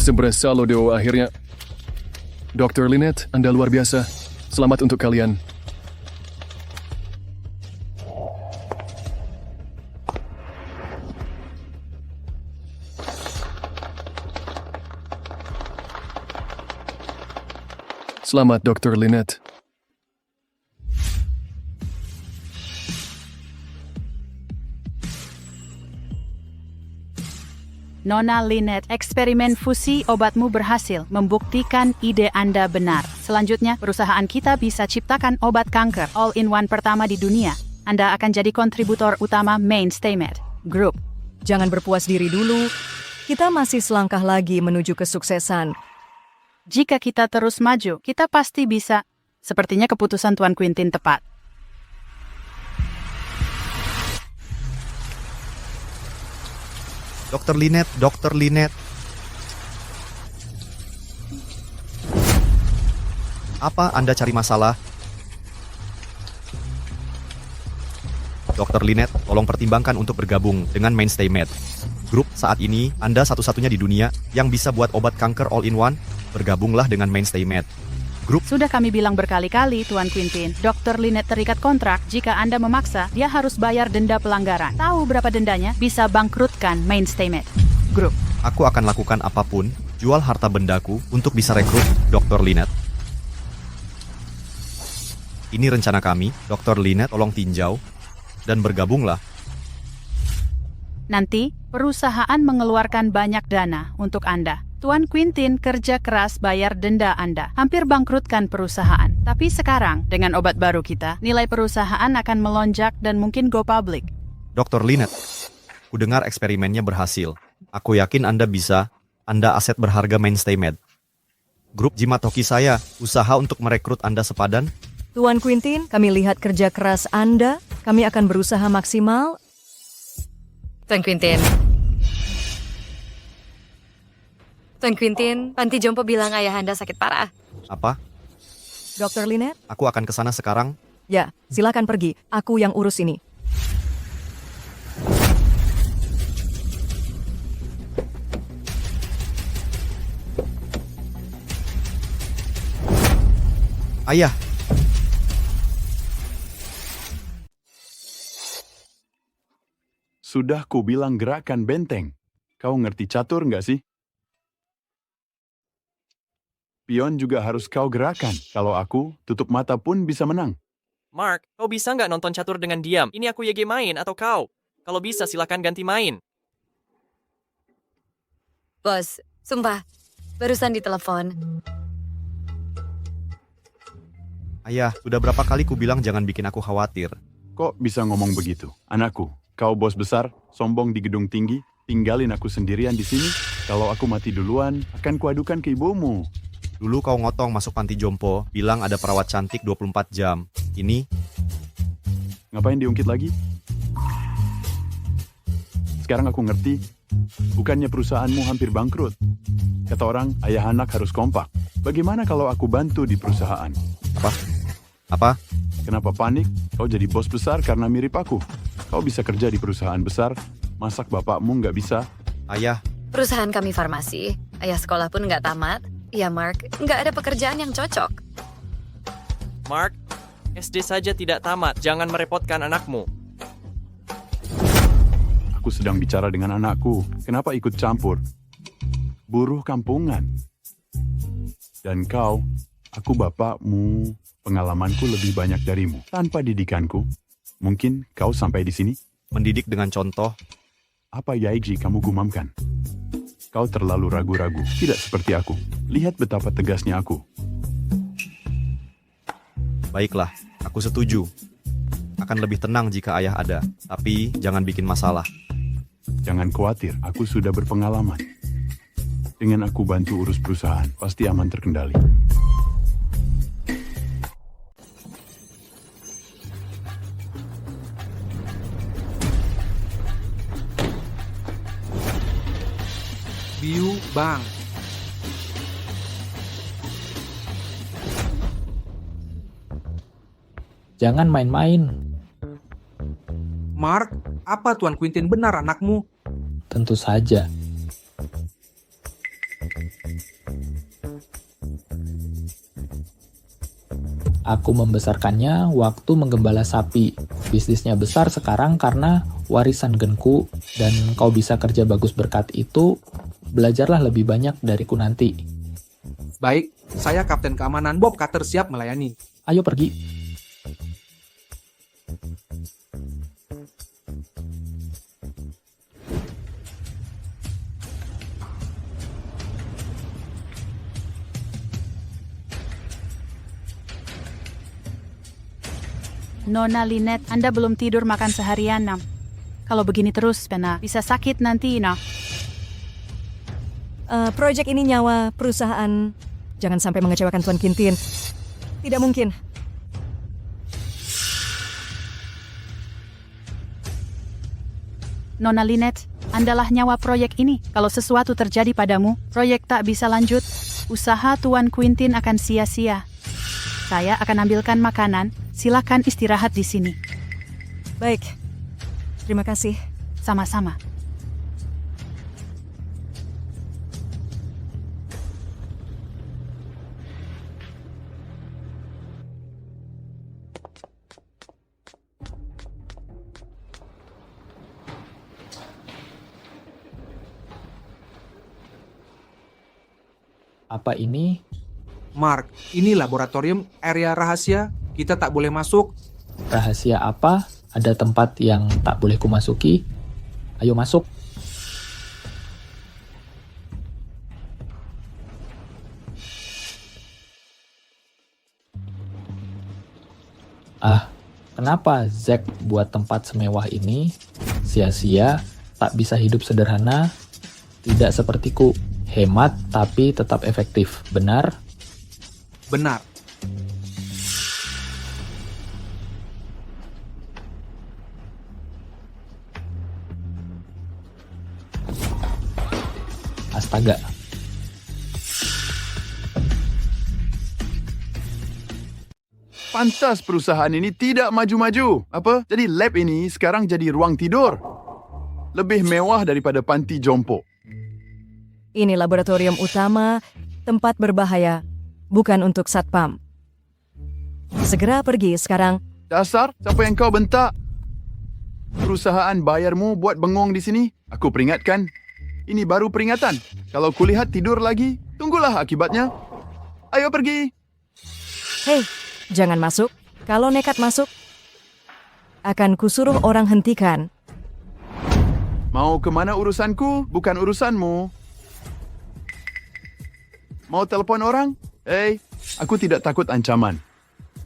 Seberasa Lodo akhirnya. Dr. Lynette, Anda luar biasa. Selamat untuk kalian. Selamat, Dr. Lynette. Nona Lynette, eksperimen fusi obatmu berhasil membuktikan ide Anda benar. Selanjutnya, perusahaan kita bisa ciptakan obat kanker all-in-one pertama di dunia. Anda akan jadi kontributor utama Mainstay Med Group. Jangan berpuas diri dulu. Kita masih selangkah lagi menuju kesuksesan. Jika kita terus maju, kita pasti bisa. Sepertinya keputusan Tuan Quintin tepat. Dr. Lynette. Apa Anda cari masalah? Dr. Lynette, tolong pertimbangkan untuk bergabung dengan Mainstay Med Group. Saat ini, Anda satu-satunya di dunia yang bisa buat obat kanker all-in-one. Bergabunglah dengan Mainstay Med Group. Sudah kami bilang berkali-kali, Tuan Quintin. Dr. Lynette terikat kontrak. Jika Anda memaksa, dia harus bayar denda pelanggaran. Tahu berapa dendanya? Bisa bangkrutkan Mainstay Med Group. Aku akan lakukan apapun, jual harta bendaku untuk bisa rekrut Dr. Lynette. Ini rencana kami, Dr. Lynette, tolong tinjau dan bergabunglah. Nanti, perusahaan mengeluarkan banyak dana untuk Anda. Tuan Quintin kerja keras bayar denda Anda, hampir bangkrutkan perusahaan. Tapi sekarang, dengan obat baru kita, nilai perusahaan akan melonjak dan mungkin go public. Dr. Lynette, ku dengar eksperimennya berhasil. Aku yakin Anda bisa. Anda aset berharga Mainstay Med Group. Jimat hoki saya, usaha untuk merekrut Anda sepadan. Tuan Quintin, kami lihat kerja keras Anda. Kami akan berusaha maksimal. Tuan Quintin. Tuan Quintin, panti jompo bilang ayah Anda sakit parah. Apa? Dr. Lynette? Aku akan ke sana sekarang. Ya, silakan pergi. Aku yang urus ini. Ayah. Sudah ku bilang gerakan benteng. Kau ngerti catur nggak sih? Pion juga harus kau gerakan. Kalau aku, tutup mata pun bisa menang. Mark, kau bisa nggak nonton catur dengan diam? Ini aku YG main atau kau? Kalau bisa, silakan ganti main. Bos, sumpah, barusan ditelepon. Ayah, sudah berapa kali ku bilang jangan bikin aku khawatir. Kok bisa ngomong begitu? Anakku, kau bos besar, sombong di gedung tinggi, tinggalin aku sendirian di sini. Kalau aku mati duluan, akan kuadukan ke ibumu. Dulu kau ngotong masuk panti jompo, bilang ada perawat cantik 24 jam. Ini? Ngapain diungkit lagi? Sekarang aku ngerti. Bukannya perusahaanmu hampir bangkrut. Kata orang, ayah anak harus kompak. Bagaimana kalau aku bantu di perusahaan? Apa? Kenapa panik? Kau jadi bos besar karena mirip aku. Kau bisa kerja di perusahaan besar, masak bapakmu nggak bisa. Ayah, Perusahaan kami farmasi, ayah sekolah pun nggak tamat. Ya Mark, nggak ada pekerjaan yang cocok. Mark, SD saja tidak tamat. Jangan merepotkan anakmu. Aku sedang bicara dengan anakku. Kenapa ikut campur? Buruh kampungan. Dan kau, aku bapakmu. Pengalamanku lebih banyak darimu. Tanpa didikanku, mungkin kau sampai di sini. mendidik dengan contoh. Apa Yaiji kamu gumamkan? Kau terlalu ragu-ragu. Tidak seperti aku. Lihat betapa tegasnya aku. Baiklah, aku setuju. Akan lebih tenang jika ayah ada. Tapi jangan bikin masalah. Jangan khawatir, aku sudah berpengalaman. Dengan aku bantu urus perusahaan, pasti aman terkendali. Biu Bang. Jangan main-main. Mark, apa Tuan Quintin benar anakmu? Tentu saja. Aku membesarkannya waktu menggembala sapi. Bisnisnya besar sekarang karena warisan genku, dan kau bisa kerja bagus berkat itu. Belajarlah lebih banyak dariku nanti. Baik, saya Kapten Keamanan Bob Carter siap melayani. Ayo pergi. Nona Lynette, Anda belum tidur makan seharian, Nam. Kalau begini terus, Pena, bisa sakit nanti, Nam. Proyek ini nyawa perusahaan. Jangan sampai mengecewakan Tuan Quintin. Tidak mungkin. Nona Lynette, Andalah nyawa proyek ini. Kalau sesuatu terjadi padamu, proyek tak bisa lanjut. Usaha Tuan Quintin akan sia-sia. Saya akan ambilkan makanan. Silakan istirahat di sini. Baik. Terima kasih. Sama-sama. Apa ini? Mark, ini laboratorium area rahasia. Kita tak boleh masuk. Rahasia apa? Ada tempat yang tak boleh kumasuki? Ayo masuk. Kenapa Zack buat tempat semewah ini? Sia-sia, tak bisa hidup sederhana, tidak sepertiku. Hemat tapi tetap efektif, benar? Benar. Astaga. Pantas perusahaan ini tidak maju-maju. Apa? Jadi lab ini sekarang jadi ruang tidur. Lebih mewah daripada panti jompo. Ini laboratorium utama, tempat berbahaya, bukan untuk satpam. Segera pergi sekarang. Dasar, siapa yang kau bentak? Perusahaan bayarmu buat bengong di sini? Aku peringatkan. Ini baru peringatan. Kalau kulihat tidur lagi, tunggulah akibatnya. Ayo pergi. Hei, jangan masuk. Kalau nekat masuk, akan kusuruh orang hentikan. Mau kemana urusanku, bukan urusanmu. Mau telepon orang? Hei, aku tidak takut ancaman.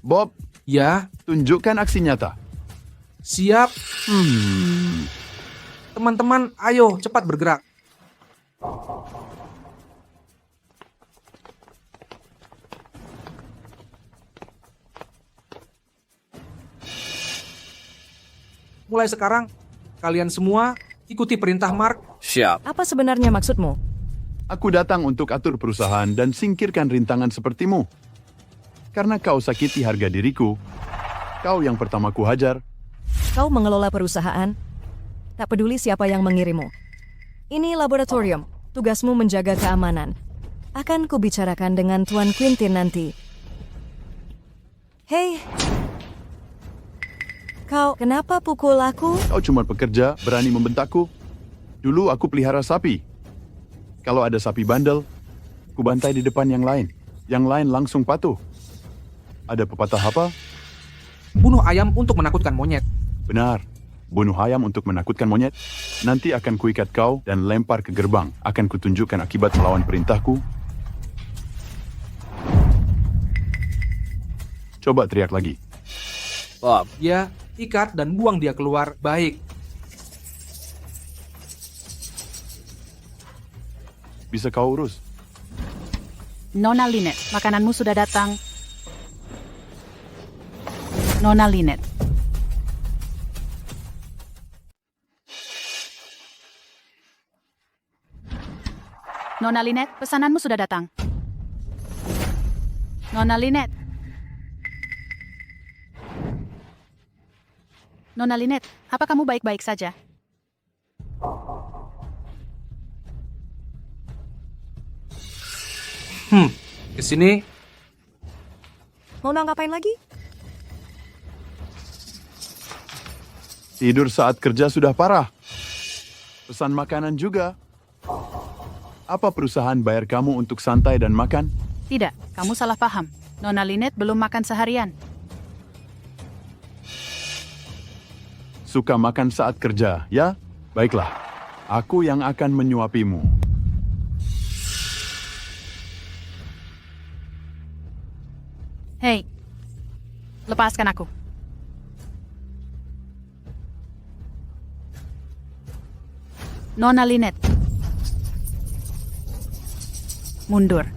Bob, Ya, tunjukkan aksi nyata. siap. Teman-teman, ayo cepat bergerak. Mulai sekarang, kalian semua ikuti perintah Mark. Apa sebenarnya maksudmu? Aku datang untuk atur perusahaan dan singkirkan rintangan sepertimu. Karena kau sakiti harga diriku, kau yang pertama ku hajar. Kau mengelola perusahaan, tak peduli siapa yang mengirimmu. Ini laboratorium, tugasmu menjaga keamanan. Akan kubicarakan dengan Tuan Quintin nanti. Hei, kau kenapa pukul aku? Kau cuma pekerja, berani membentakku. Dulu aku pelihara sapi. Kalau ada sapi bandel, ku bantai di depan yang lain. Yang lain langsung patuh. Ada pepatah apa? Bunuh ayam untuk menakutkan monyet. Benar. Bunuh ayam untuk menakutkan monyet. Nanti akan kuikat kau dan lempar ke gerbang. Akan kutunjukkan akibat melawan perintahku. Coba teriak lagi. Ya, ikat dan buang dia keluar. Baik. Bisa kau urus? Nona Lynette, makananmu sudah datang. Nona Lynette. Nona Lynette, pesananmu sudah datang. Nona Lynette. Nona Lynette, apa kamu baik-baik saja? Ke sini. Mau ngapain lagi? Tidur saat kerja sudah parah. Pesan makanan juga. Apa perusahaan bayar kamu untuk santai dan makan? Tidak, kamu salah paham. Nona Lynette belum makan seharian. Suka makan saat kerja, ya? Baiklah, aku yang akan menyuapimu. Hei, lepaskan aku. Nona Lynette. Mundur.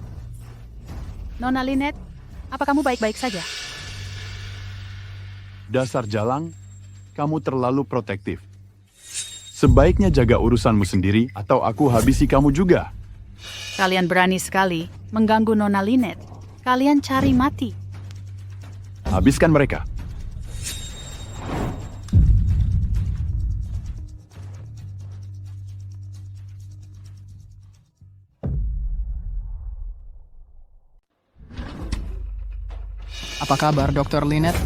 Nona Lynette, apa kamu baik-baik saja? Dasar jalang, kamu terlalu protektif. Sebaiknya jaga urusanmu sendiri atau aku habisi kamu juga. Kalian berani sekali mengganggu Nona Lynette. Kalian cari mati. Habiskan mereka. Apa kabar, Dr. Lynette?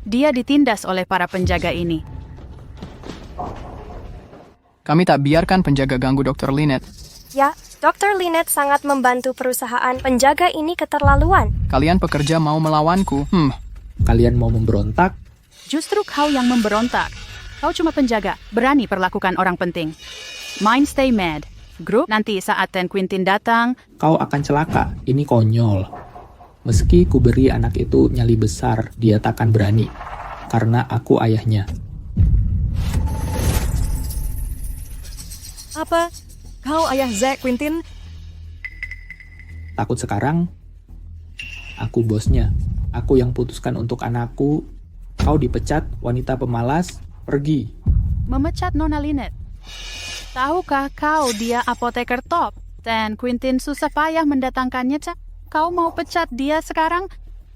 Dia ditindas oleh para penjaga ini. Kami tak biarkan penjaga ganggu Dr. Lynette. Ya, Dr. Lynette sangat membantu perusahaan. Penjaga ini keterlaluan. Kalian pekerja mau melawanku. Kalian mau memberontak? Justru kau yang memberontak. Kau cuma penjaga, berani perlakukan orang penting. Mind stay mad. Grup, nanti saat Ten Quintin datang, Kau akan celaka. Ini konyol. Meski ku beri anak itu nyali besar, dia takkan berani. Karena aku ayahnya. Apa? Kau ayah Zack Quintin? Takut sekarang? Aku bosnya. Aku yang putuskan untuk anakku. Kau dipecat, wanita pemalas, pergi. memecat Nona Lynette. Tahukah kau dia apoteker top? Ten Quintin susah payah mendatangkannya, Cak. Kau mau pecat dia sekarang?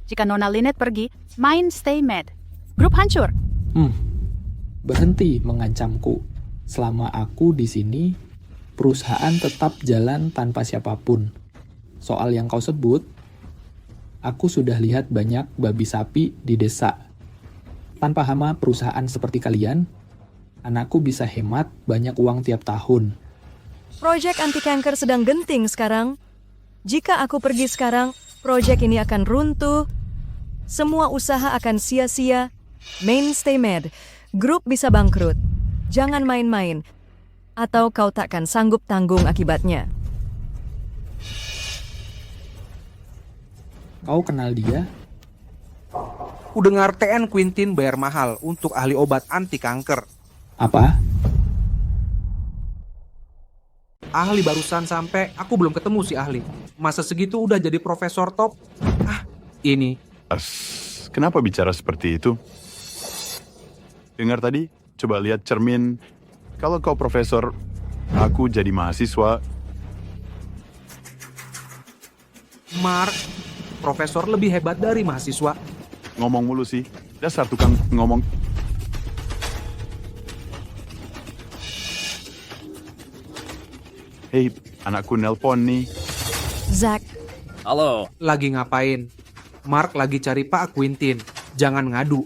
Jika Nona Lynette pergi, mind stay mad. Grup hancur. Berhenti mengancamku. Selama aku di sini, perusahaan tetap jalan tanpa siapapun. Soal yang kau sebut, aku sudah lihat banyak babi sapi di desa. Tanpa hama perusahaan seperti kalian, anakku bisa hemat banyak uang tiap tahun. Proyek anti kanker sedang genting sekarang. Jika aku pergi sekarang, proyek ini akan runtuh. Semua usaha akan sia-sia. Main stay mad. Grup bisa bangkrut. Jangan main-main. Atau kau takkan sanggup tanggung akibatnya. Kau kenal dia? Ku dengar TN Quintin bayar mahal untuk ahli obat anti kanker. Apa? Ahli barusan sampai, aku belum ketemu si ahli. Masa segitu udah jadi profesor top? Ini. Kenapa bicara seperti itu? Dengar tadi? Coba lihat cermin. Kalau kau profesor, aku jadi mahasiswa. Mark, profesor lebih hebat dari mahasiswa. Ngomong mulu sih. Dasar tukang ngomong. Hei, anakku nelpon nih. Zack. Halo. Lagi ngapain? Mark lagi cari Pak Quintin. Jangan ngadu.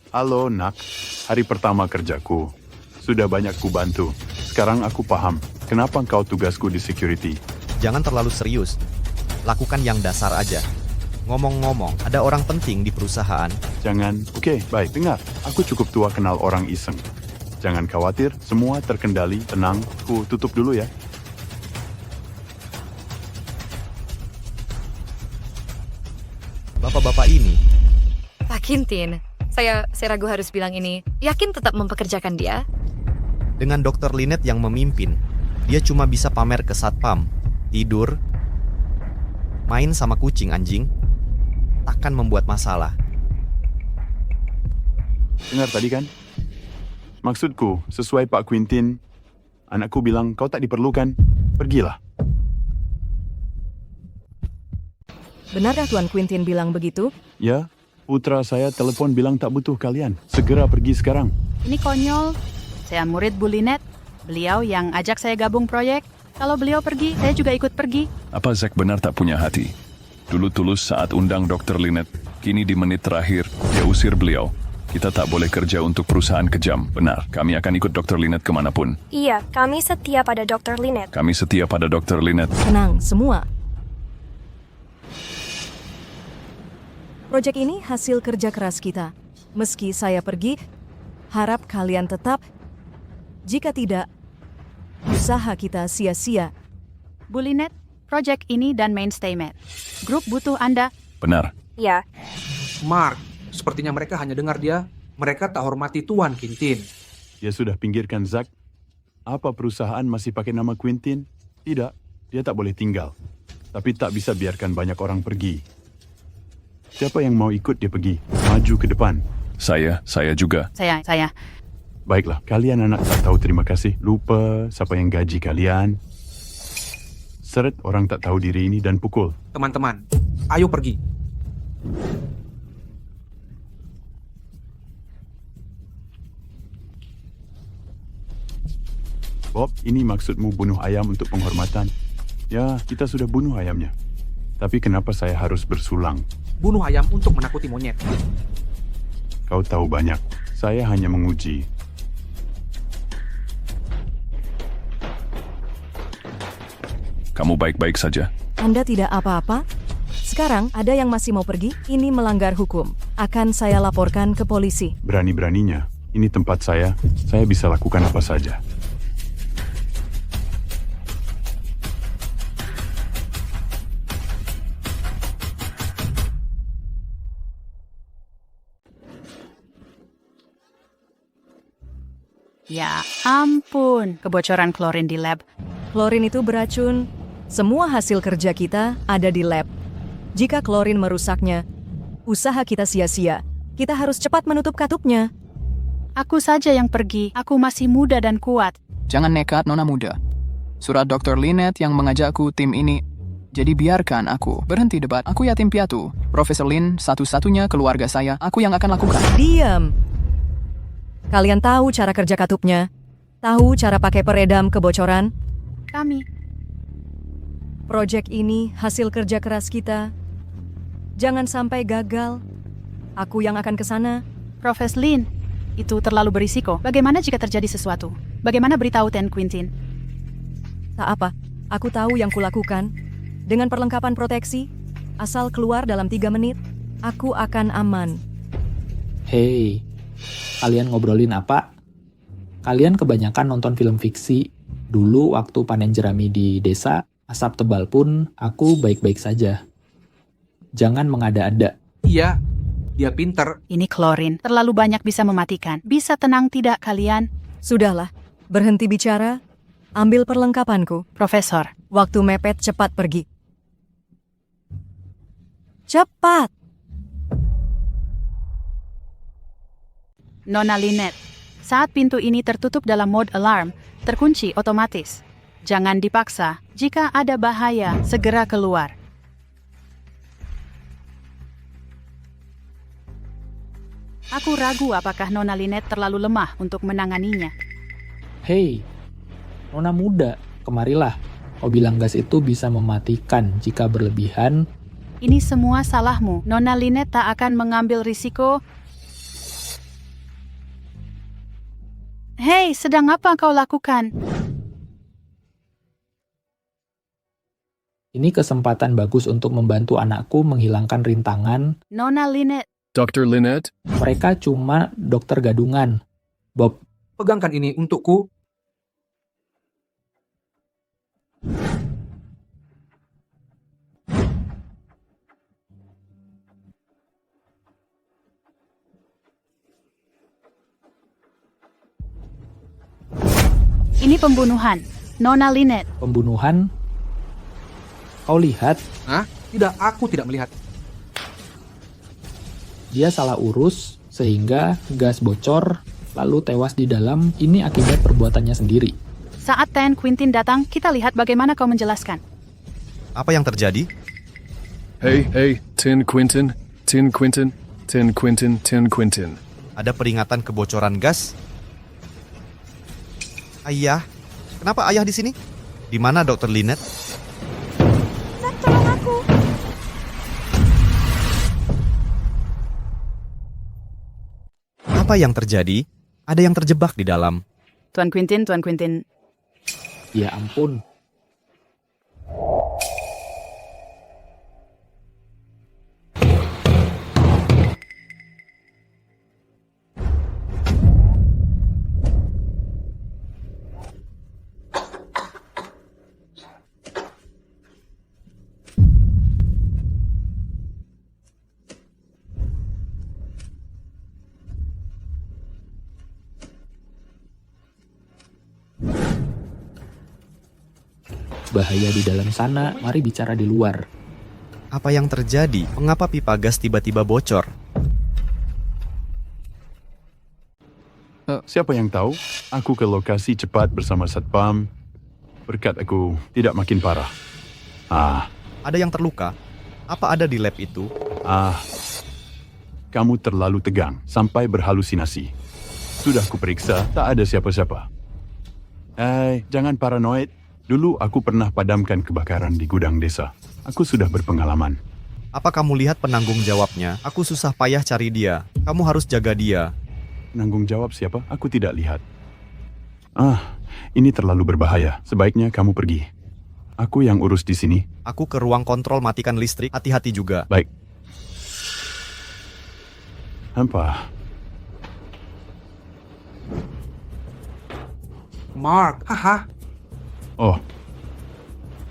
Halo, nak. Hari pertama kerjaku. Sudah banyak ku bantu. Sekarang aku paham. Kenapa engkau tugasku di security. Jangan terlalu serius. Lakukan yang dasar aja. Ngomong-ngomong, ada orang penting di perusahaan. Jangan. Oke, baik. Dengar. Aku cukup tua kenal orang iseng. Jangan khawatir, semua terkendali, tenang. Ku tutup dulu ya. Bapak-bapak ini, Pak Quintin, saya ragu harus bilang ini. Yakin tetap mempekerjakan dia? dengan Dr. Lynette yang memimpin, dia cuma bisa pamer ke satpam, tidur, main sama kucing anjing, takkan membuat masalah. Dengar tadi kan? Maksudku, sesuai Pak Quintin, anakku bilang kau tak diperlukan. Pergilah. Benarkah Tuan Quintin bilang begitu? Ya, putra saya telepon bilang tak butuh kalian. Segera pergi sekarang. Ini konyol. Saya murid Bu Lynette. Beliau yang ajak saya gabung proyek. Kalau beliau pergi, saya juga ikut pergi. Apa Zack benar tak punya hati? Dulu tulus saat undang Dr. Lynette, kini di menit terakhir, dia usir beliau. Kita tak boleh kerja untuk perusahaan kejam. Benar, kami akan ikut Dr. Lynette kemanapun. Iya, kami setia pada Dr. Lynette. Kami setia pada Dr. Lynette. Tenang semua. Proyek ini hasil kerja keras kita. Meski saya pergi, harap kalian tetap. Jika tidak, usaha kita sia-sia. Bu Lynette, proyek ini dan Mainstay Med. Grup butuh Anda. Benar. Ya, Mark, sepertinya mereka hanya dengar dia. Mereka tak hormati Tuan Quintin. Dia sudah pinggirkan Zack. Apa perusahaan masih pakai nama Quintin? Tidak, dia tak boleh tinggal. Tapi tak bisa biarkan banyak orang pergi. Siapa yang mau ikut dia pergi? Maju ke depan. Saya juga. Saya. Baiklah, kalian anak tak tahu terima kasih. Lupa siapa yang gaji kalian. Seret orang tak tahu diri ini dan pukul. Teman-teman, ayo pergi. Bob, ini maksudmu bunuh ayam untuk penghormatan? Ya, kita sudah bunuh ayamnya. Tapi kenapa saya harus bersulang? Bunuh ayam untuk menakuti monyet. Kau tahu banyak. Saya hanya menguji. Kamu baik-baik saja. Anda tidak apa-apa? Sekarang ada yang masih mau pergi? Ini melanggar hukum. Akan saya laporkan ke polisi. Berani-beraninya. Ini tempat saya bisa lakukan apa saja. Ya ampun, kebocoran klorin di lab. Klorin itu beracun. Semua hasil kerja kita ada di lab. Jika klorin merusaknya, usaha kita sia-sia. Kita harus cepat menutup katupnya. Aku saja yang pergi. Aku masih muda dan kuat. Jangan nekat, Nona muda. Surat Dr. Lynette yang mengajakku tim ini. Jadi biarkan aku berhenti debat. Aku yatim piatu. Profesor Lin satu-satunya keluarga saya. Aku yang akan lakukan. Diam. Kalian tahu cara kerja katupnya? Tahu cara pakai peredam kebocoran? Kami. Proyek ini hasil kerja keras kita. Jangan sampai gagal. Aku yang akan ke sana. Profesor Lin, itu terlalu berisiko. Bagaimana jika terjadi sesuatu? Bagaimana beritahu Ten Quintin? Tak apa, aku tahu yang kulakukan. Dengan perlengkapan proteksi, asal keluar dalam 3 menit, aku akan aman. Hei, kalian ngobrolin apa? Kalian kebanyakan nonton film fiksi. Dulu waktu panen jerami di desa, asap tebal pun aku baik-baik saja. Jangan mengada-ada. Iya, dia pinter. Ini klorin, terlalu banyak bisa mematikan. Bisa tenang tidak kalian? Sudahlah, berhenti bicara. Ambil perlengkapanku. Profesor. Waktu mepet, cepat pergi. Cepat! Nona Lynette, saat pintu ini tertutup dalam mode alarm, terkunci otomatis. Jangan dipaksa. Jika ada bahaya, segera keluar. Aku ragu apakah Nona Lynette terlalu lemah untuk menanganinya. Hei, Nona muda, kemarilah. Kau bilang gas itu bisa mematikan jika berlebihan. Ini semua salahmu. Nona Lynette tak akan mengambil risiko. Hei, sedang apa kau lakukan? Ini kesempatan bagus untuk membantu anakku menghilangkan rintangan. Nona Lynette. Dr. Lynette, Mereka cuma dokter gadungan. Bob, Pegangkan ini untukku. Ini pembunuhan. Nona Lynette. pembunuhan? Kau lihat, Hah? Tidak, aku tidak melihat. dia salah urus sehingga gas bocor lalu tewas di dalam. Ini akibat perbuatannya sendiri. Saat Ten Quintin datang, kita lihat bagaimana kau menjelaskan. Apa yang terjadi? hey, Tin Quintin. Ada peringatan kebocoran gas? Ayah? Kenapa ayah di sini? Di mana Dr. Lynette? Zack, tolong aku. Apa yang terjadi? Ada yang terjebak di dalam. Tuan Quintin. Ya ampun. Bahaya di dalam sana, mari bicara di luar. Apa yang terjadi? Mengapa pipa gas tiba-tiba bocor? Siapa yang tahu? Aku ke lokasi cepat bersama Satpam. Berkat aku tidak makin parah. Ada yang terluka? Apa ada di lab itu? Kamu terlalu tegang sampai berhalusinasi. Sudah kuperiksa, tak ada siapa-siapa. Jangan paranoid. Dulu aku pernah padamkan kebakaran di gudang desa. Aku sudah berpengalaman. Apa kamu lihat penanggung jawabnya? Aku susah payah cari dia. Kamu harus jaga dia. Penanggung jawab siapa? Aku tidak lihat. Ini terlalu berbahaya. Sebaiknya kamu pergi. Aku yang urus di sini. Aku ke ruang kontrol matikan listrik. Hati-hati juga. Baik. Apa? Mark, haha. Oh,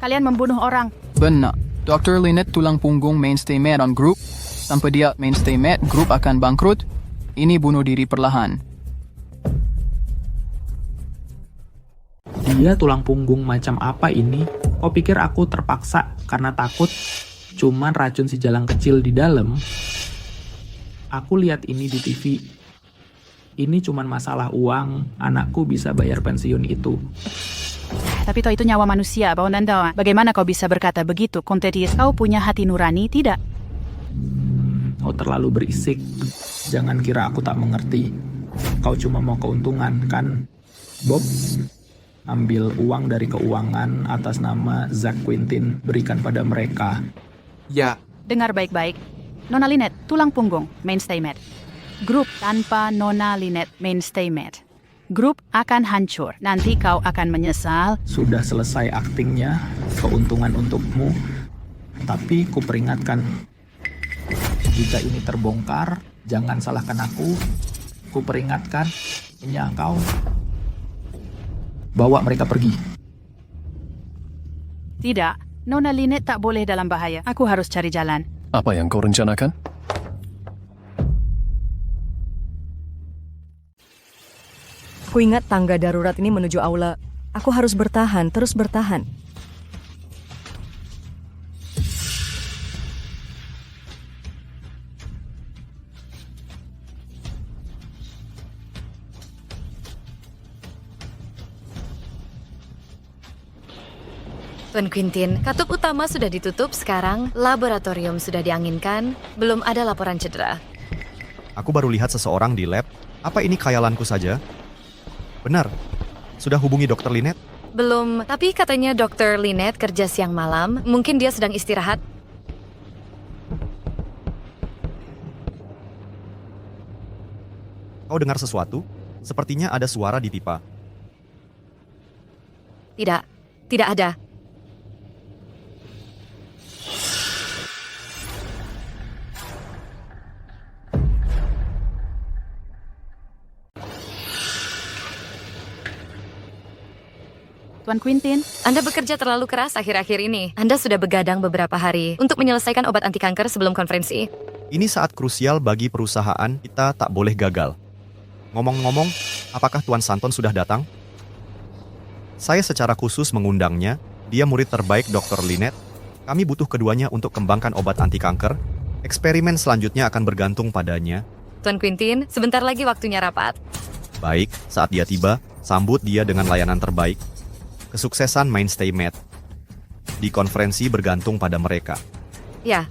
Kalian membunuh orang. Benar. Dr. Lynette tulang punggung Mainstay Med on Group. Tanpa dia, Mainstay Med Group akan bangkrut. Ini bunuh diri perlahan. Dia tulang punggung macam apa ini? Kau pikir aku terpaksa karena takut? Cuman racun si jalang kecil di dalam. Aku lihat ini di TV. Ini cuman masalah uang. Anakku bisa bayar pensiun itu. Tapi toh itu nyawa manusia, Bau Nandawa. Bagaimana kau bisa berkata begitu, Kontetis? Kau punya hati nurani, tidak? Kau terlalu berisik. Jangan kira aku tak mengerti. Kau cuma mau keuntungan, kan? Bob, ambil uang dari keuangan atas nama Zack Quintin. Berikan pada mereka. Ya, Dengar baik-baik. Nona Lynette, tulang punggung, Mainstay Med. Grup tanpa Nona Lynette, Mainstay Med. Grup akan hancur. Nanti kau akan menyesal. Sudah selesai aktingnya. Keuntungan untukmu. Tapi kuperingatkan. Jika ini terbongkar, jangan salahkan aku. Kuperingatkan. Ini kau. Bawa mereka pergi. Tidak, Nona Lynette tak boleh dalam bahaya. Aku harus cari jalan. Apa yang kau rencanakan? Aku ingat tangga darurat ini menuju aula. Aku harus bertahan, terus bertahan. Tuan Quintin, katup utama sudah ditutup sekarang, laboratorium sudah dianginkan, belum ada laporan cedera. Aku baru lihat seseorang di lab. Apa ini khayalanku saja? Benar. Sudah hubungi Dr. Lynette? Belum, tapi katanya Dr. Lynette kerja siang malam, mungkin dia sedang istirahat. Kau dengar sesuatu? Sepertinya ada suara di pipa. Tidak, tidak ada. Tuan Quintin, Anda bekerja terlalu keras akhir-akhir ini. Anda sudah begadang beberapa hari untuk menyelesaikan obat anti kanker sebelum konferensi. Ini saat krusial bagi perusahaan, kita tak boleh gagal. Ngomong-ngomong, apakah Tuan Santon sudah datang? Saya secara khusus mengundangnya. Dia murid terbaik Dr. Lynette. Kami butuh keduanya untuk kembangkan obat anti kanker. Eksperimen selanjutnya akan bergantung padanya. Tuan Quintin, sebentar lagi waktunya rapat. Baik, saat dia tiba, sambut dia dengan layanan terbaik. Kesuksesan Mainstay Med di konferensi bergantung pada mereka. Ya,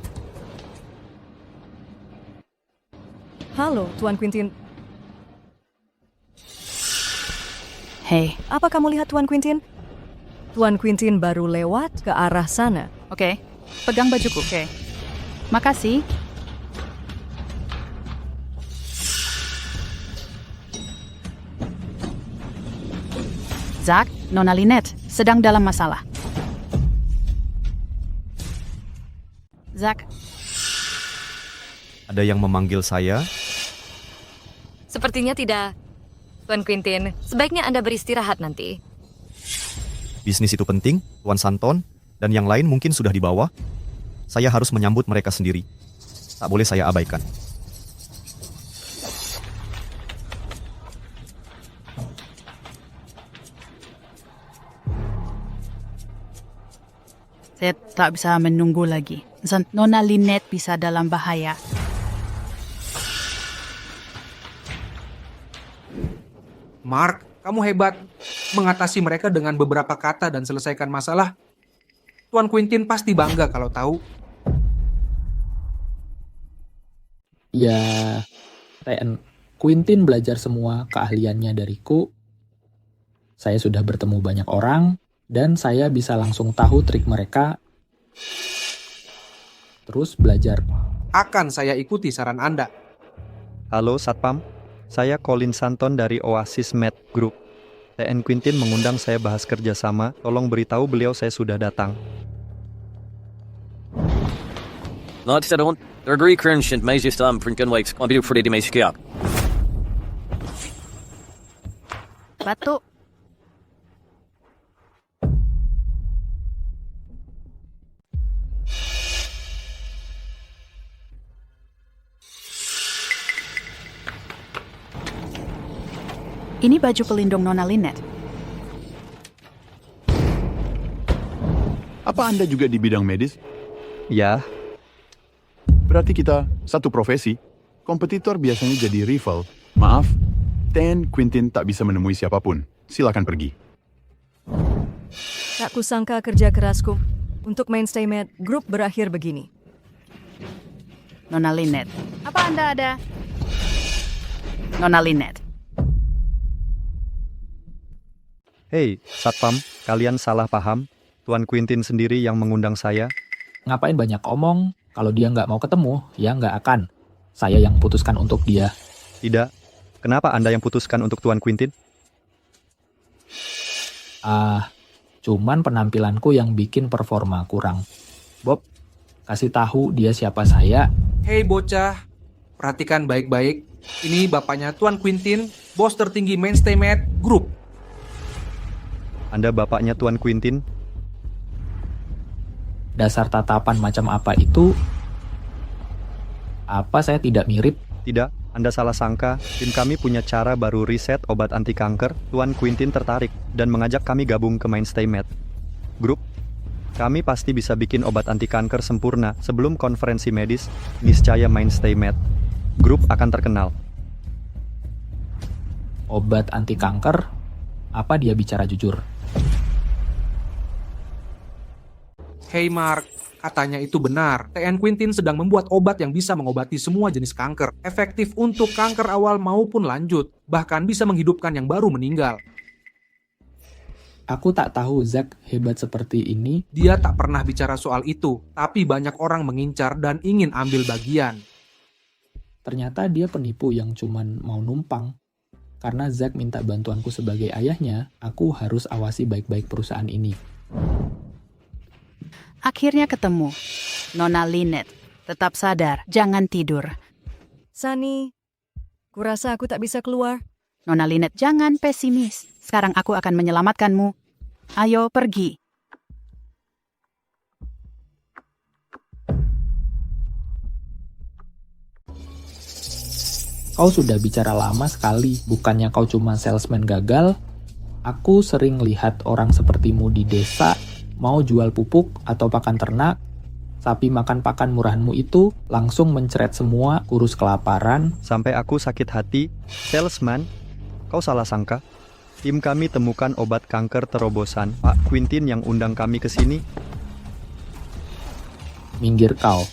Halo, Tuan Quintin. hei, Apa kamu lihat, Tuan Quintin? Tuan Quintin baru lewat ke arah sana. Oke, pegang bajuku. Oke. Makasih. Zack, Nona Lynette sedang dalam masalah. Zack, Ada yang memanggil saya? Sepertinya tidak. Tuan Quintin, sebaiknya Anda beristirahat nanti. Bisnis itu penting, Tuan Santon, dan yang lain mungkin sudah dibawa. Saya harus menyambut mereka sendiri. Tak boleh saya abaikan. saya tak bisa menunggu lagi. Nona Lynette bisa dalam bahaya. Mark, kamu hebat. Mengatasi mereka dengan beberapa kata dan selesaikan masalah. Tuan Quintin pasti bangga kalau tahu. Ya, Quintin belajar semua keahliannya dariku. Saya sudah bertemu banyak orang, dan saya bisa langsung tahu trik mereka. Terus belajar. Akan saya ikuti saran Anda. Halo Satpam, saya Colin Santon dari Oasis Med Group. TN Quintin mengundang saya bahas kerjasama, tolong beritahu beliau saya sudah datang. Natsadaon, Dergri Kernshint Majistam Prinkenwakes, Kombidu Fredi Maiskiak. Batuk. Ini baju pelindung Nona Lynette. Apa Anda juga di bidang medis? Ya, Berarti kita satu profesi. Kompetitor biasanya jadi rival. Maaf, TN Quintin tak bisa menemui siapapun. Silakan pergi. Tak kusangka kerja kerasku untuk Mainstay Med Group berakhir begini. Nona Lynette. Apa Anda ada? Nona Lynette. hei Satpam, kalian salah paham. Tuan Quintin sendiri yang mengundang saya. Ngapain banyak omong? Kalau dia nggak mau ketemu, ya nggak akan. Saya yang putuskan untuk dia. Tidak, kenapa Anda yang putuskan untuk Tuan Quintin? Cuman penampilanku yang bikin performa kurang. Bob, kasih tahu dia siapa saya. Hei bocah, perhatikan baik-baik. Ini bapaknya Tuan Quintin, bos tertinggi Mainstay Med Group. Anda bapaknya Tuan Quintin? Dasar tatapan macam apa itu? Apa saya tidak mirip? Tidak, Anda salah sangka. Tim kami punya cara baru riset obat anti kanker. Tuan Quintin tertarik dan mengajak kami gabung ke Mainstay Med Group. Kami pasti bisa bikin obat anti kanker sempurna sebelum konferensi medis. Niscaya Mainstay Med Group akan terkenal. Obat anti kanker? Apa dia bicara jujur? Hei Mark, katanya itu benar. TN Quintin sedang membuat obat yang bisa mengobati semua jenis kanker. Efektif untuk kanker awal maupun lanjut. Bahkan bisa menghidupkan yang baru meninggal. Aku tak tahu Zack hebat seperti ini. Dia tak pernah bicara soal itu, tapi banyak orang mengincar dan ingin ambil bagian. Ternyata dia penipu yang cuman mau numpang. Karena Zack minta bantuanku sebagai ayahnya, aku harus awasi baik-baik perusahaan ini. Akhirnya ketemu. Nona Lynette, tetap sadar, jangan tidur. Sunny, kurasa aku tak bisa keluar. Nona Lynette, jangan pesimis. Sekarang aku akan menyelamatkanmu. Ayo pergi. Kau sudah bicara lama sekali, bukannya kau cuma salesman gagal. Aku sering lihat orang sepertimu di desa, mau jual pupuk atau pakan ternak, sapi makan pakan murahanmu itu langsung mencret semua, kurus kelaparan. Sampai aku sakit hati. Salesman, kau salah sangka. Tim kami temukan obat kanker terobosan. Pak Quintin yang undang kami ke sini. Minggir kau.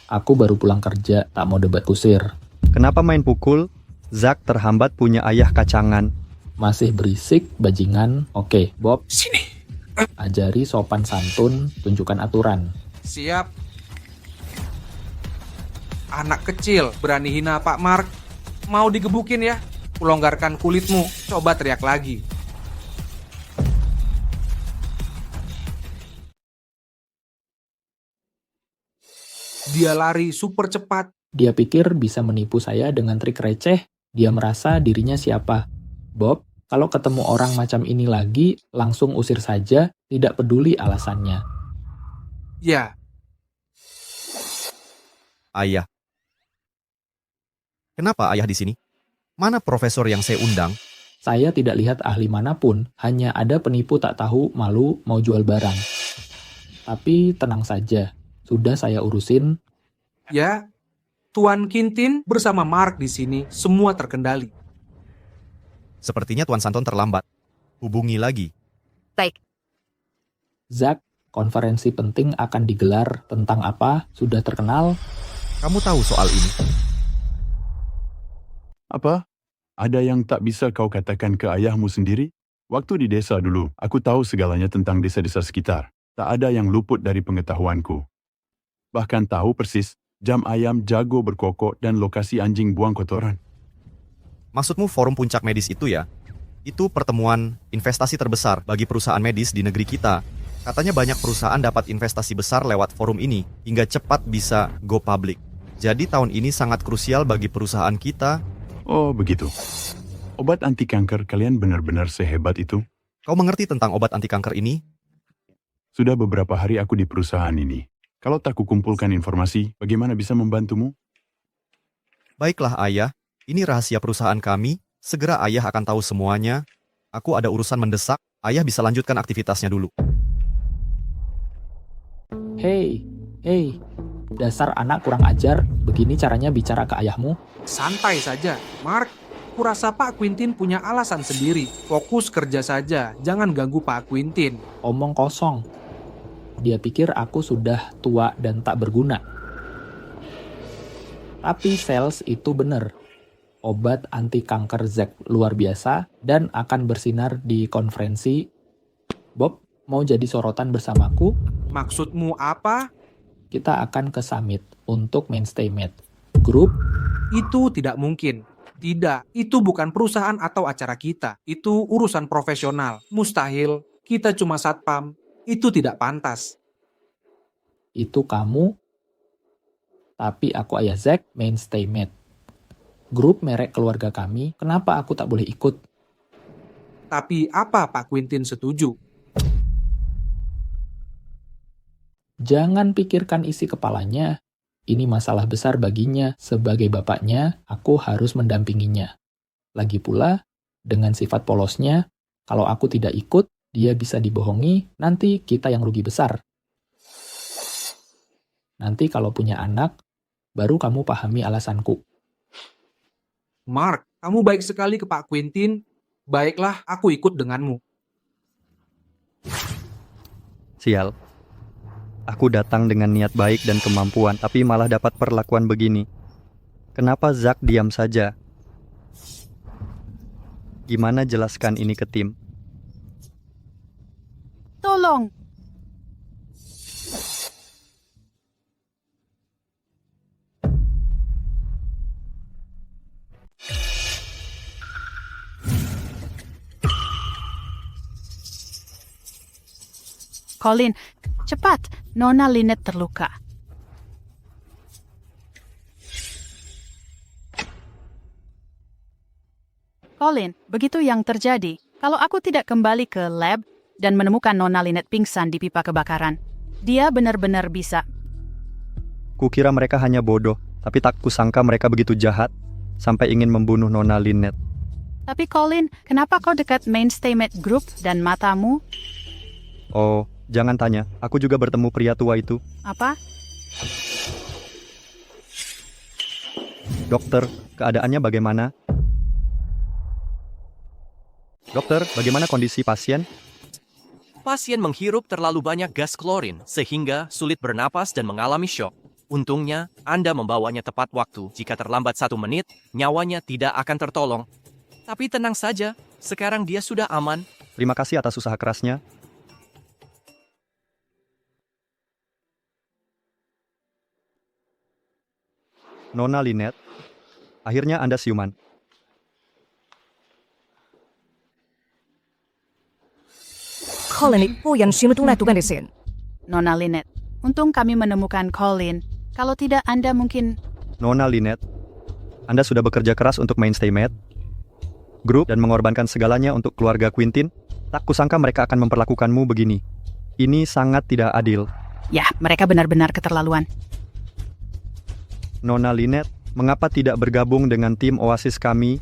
Aku baru pulang kerja, tak mau debat kusir. Kenapa main pukul? Zack terhambat punya ayah kacangan. Masih berisik, bajingan. Oke, Bob. Sini, Ajari sopan santun, tunjukkan aturan. Siap. Anak kecil, berani hina Pak Mark. Mau digebukin ya? Kulonggarkan kulitmu, coba teriak lagi. Dia lari super cepat. Dia pikir bisa menipu saya dengan trik receh. Dia merasa dirinya siapa. Bob, kalau ketemu orang macam ini lagi, langsung usir saja, tidak peduli alasannya. Ya, Ayah. Kenapa ayah di sini? Mana profesor yang saya undang? Saya tidak lihat ahli manapun, hanya ada penipu tak tahu malu mau jual barang. Tapi tenang saja, sudah saya urusin. ya. Tuan Quintin bersama Mark di sini, semua terkendali. Sepertinya Tuan Santon terlambat. Hubungi lagi. Baik, Zack, konferensi penting akan digelar tentang apa? Sudah terkenal? Kamu tahu soal ini? Apa? Ada yang tak bisa kau katakan ke ayahmu sendiri? Waktu di desa dulu, aku tahu segalanya tentang desa-desa sekitar. Tak ada yang luput dari pengetahuanku. Bahkan tahu persis jam ayam jago berkokok dan lokasi anjing buang kotoran. Maksudmu forum puncak medis itu ya? Itu pertemuan investasi terbesar bagi perusahaan medis di negeri kita. Katanya banyak perusahaan dapat investasi besar lewat forum ini, hingga cepat bisa go public. Jadi tahun ini sangat krusial bagi perusahaan kita. Oh, begitu. Obat anti kanker kalian benar-benar sehebat itu? Kau mengerti tentang obat anti kanker ini? Sudah beberapa hari aku di perusahaan ini. Kalau tak kukumpulkan informasi, bagaimana bisa membantumu? Baiklah ayah, ini rahasia perusahaan kami. Segera ayah akan tahu semuanya. Aku ada urusan mendesak, ayah bisa lanjutkan aktivitasnya dulu. Hei, dasar anak kurang ajar, begini caranya bicara ke ayahmu? Santai saja, Mark. Kurasa Pak Quintin punya alasan sendiri. Fokus kerja saja, jangan ganggu Pak Quintin. Omong kosong. Dia pikir aku sudah tua dan tak berguna. Tapi sales itu benar. Obat anti kanker Zack luar biasa dan akan bersinar di konferensi. Bob, mau jadi sorotan bersamaku? Maksudmu apa? Kita akan ke summit untuk Mainstay Med. Grup? Itu tidak mungkin. Tidak, itu bukan perusahaan atau acara kita. Itu urusan profesional. Mustahil, kita cuma satpam. Itu tidak pantas. Itu kamu? Tapi aku ayah Zack, Mainstay Med. Grup merek keluarga kami, kenapa aku tak boleh ikut? Tapi apa Pak Quintin setuju? Jangan pikirkan isi kepalanya. Ini masalah besar baginya. Sebagai bapaknya, aku harus mendampinginya. Lagi pula, dengan sifat polosnya, kalau aku tidak ikut, dia bisa dibohongi, nanti kita yang rugi besar. Nanti kalau punya anak, baru kamu pahami alasanku. Mark, kamu baik sekali ke Pak Quintin. Baiklah, aku ikut denganmu. Sial. Aku datang dengan niat baik dan kemampuan, tapi malah dapat perlakuan begini. Kenapa Zack diam saja? Gimana jelaskan ini ke tim? Tolong! Colin, cepat! Nona Lynette terluka. Colin, begitu yang terjadi. Kalau aku tidak kembali ke lab dan menemukan Nona Lynette pingsan di pipa kebakaran, dia benar-benar bisa. Kukira mereka hanya bodoh, tapi tak kusangka mereka begitu jahat, sampai ingin membunuh Nona Lynette. Tapi Colin, kenapa kau dekat Mainstay Med Group dan matamu? Oh, jangan tanya, aku juga bertemu pria tua itu. Apa? Dokter, keadaannya bagaimana? Dokter, bagaimana kondisi pasien? Pasien menghirup terlalu banyak gas klorin sehingga sulit bernapas dan mengalami syok. Untungnya, Anda membawanya tepat waktu. Jika terlambat 1 menit, nyawanya tidak akan tertolong. Tapi tenang saja, sekarang dia sudah aman. Terima kasih atas usaha kerasnya. Nona Lynette, akhirnya Anda siuman. Colin, oh yang sini tuh tuh kan desin. Nona Lynette, untung kami menemukan Colin. Kalau tidak, Anda mungkin... Nona Lynette, Anda sudah bekerja keras untuk Mainstay Med, grup, dan mengorbankan segalanya untuk keluarga Quintin. Tak kusangka mereka akan memperlakukanmu begini. Ini sangat tidak adil. Ya, mereka benar-benar keterlaluan. Nona Lynette, mengapa tidak bergabung dengan tim Oasis kami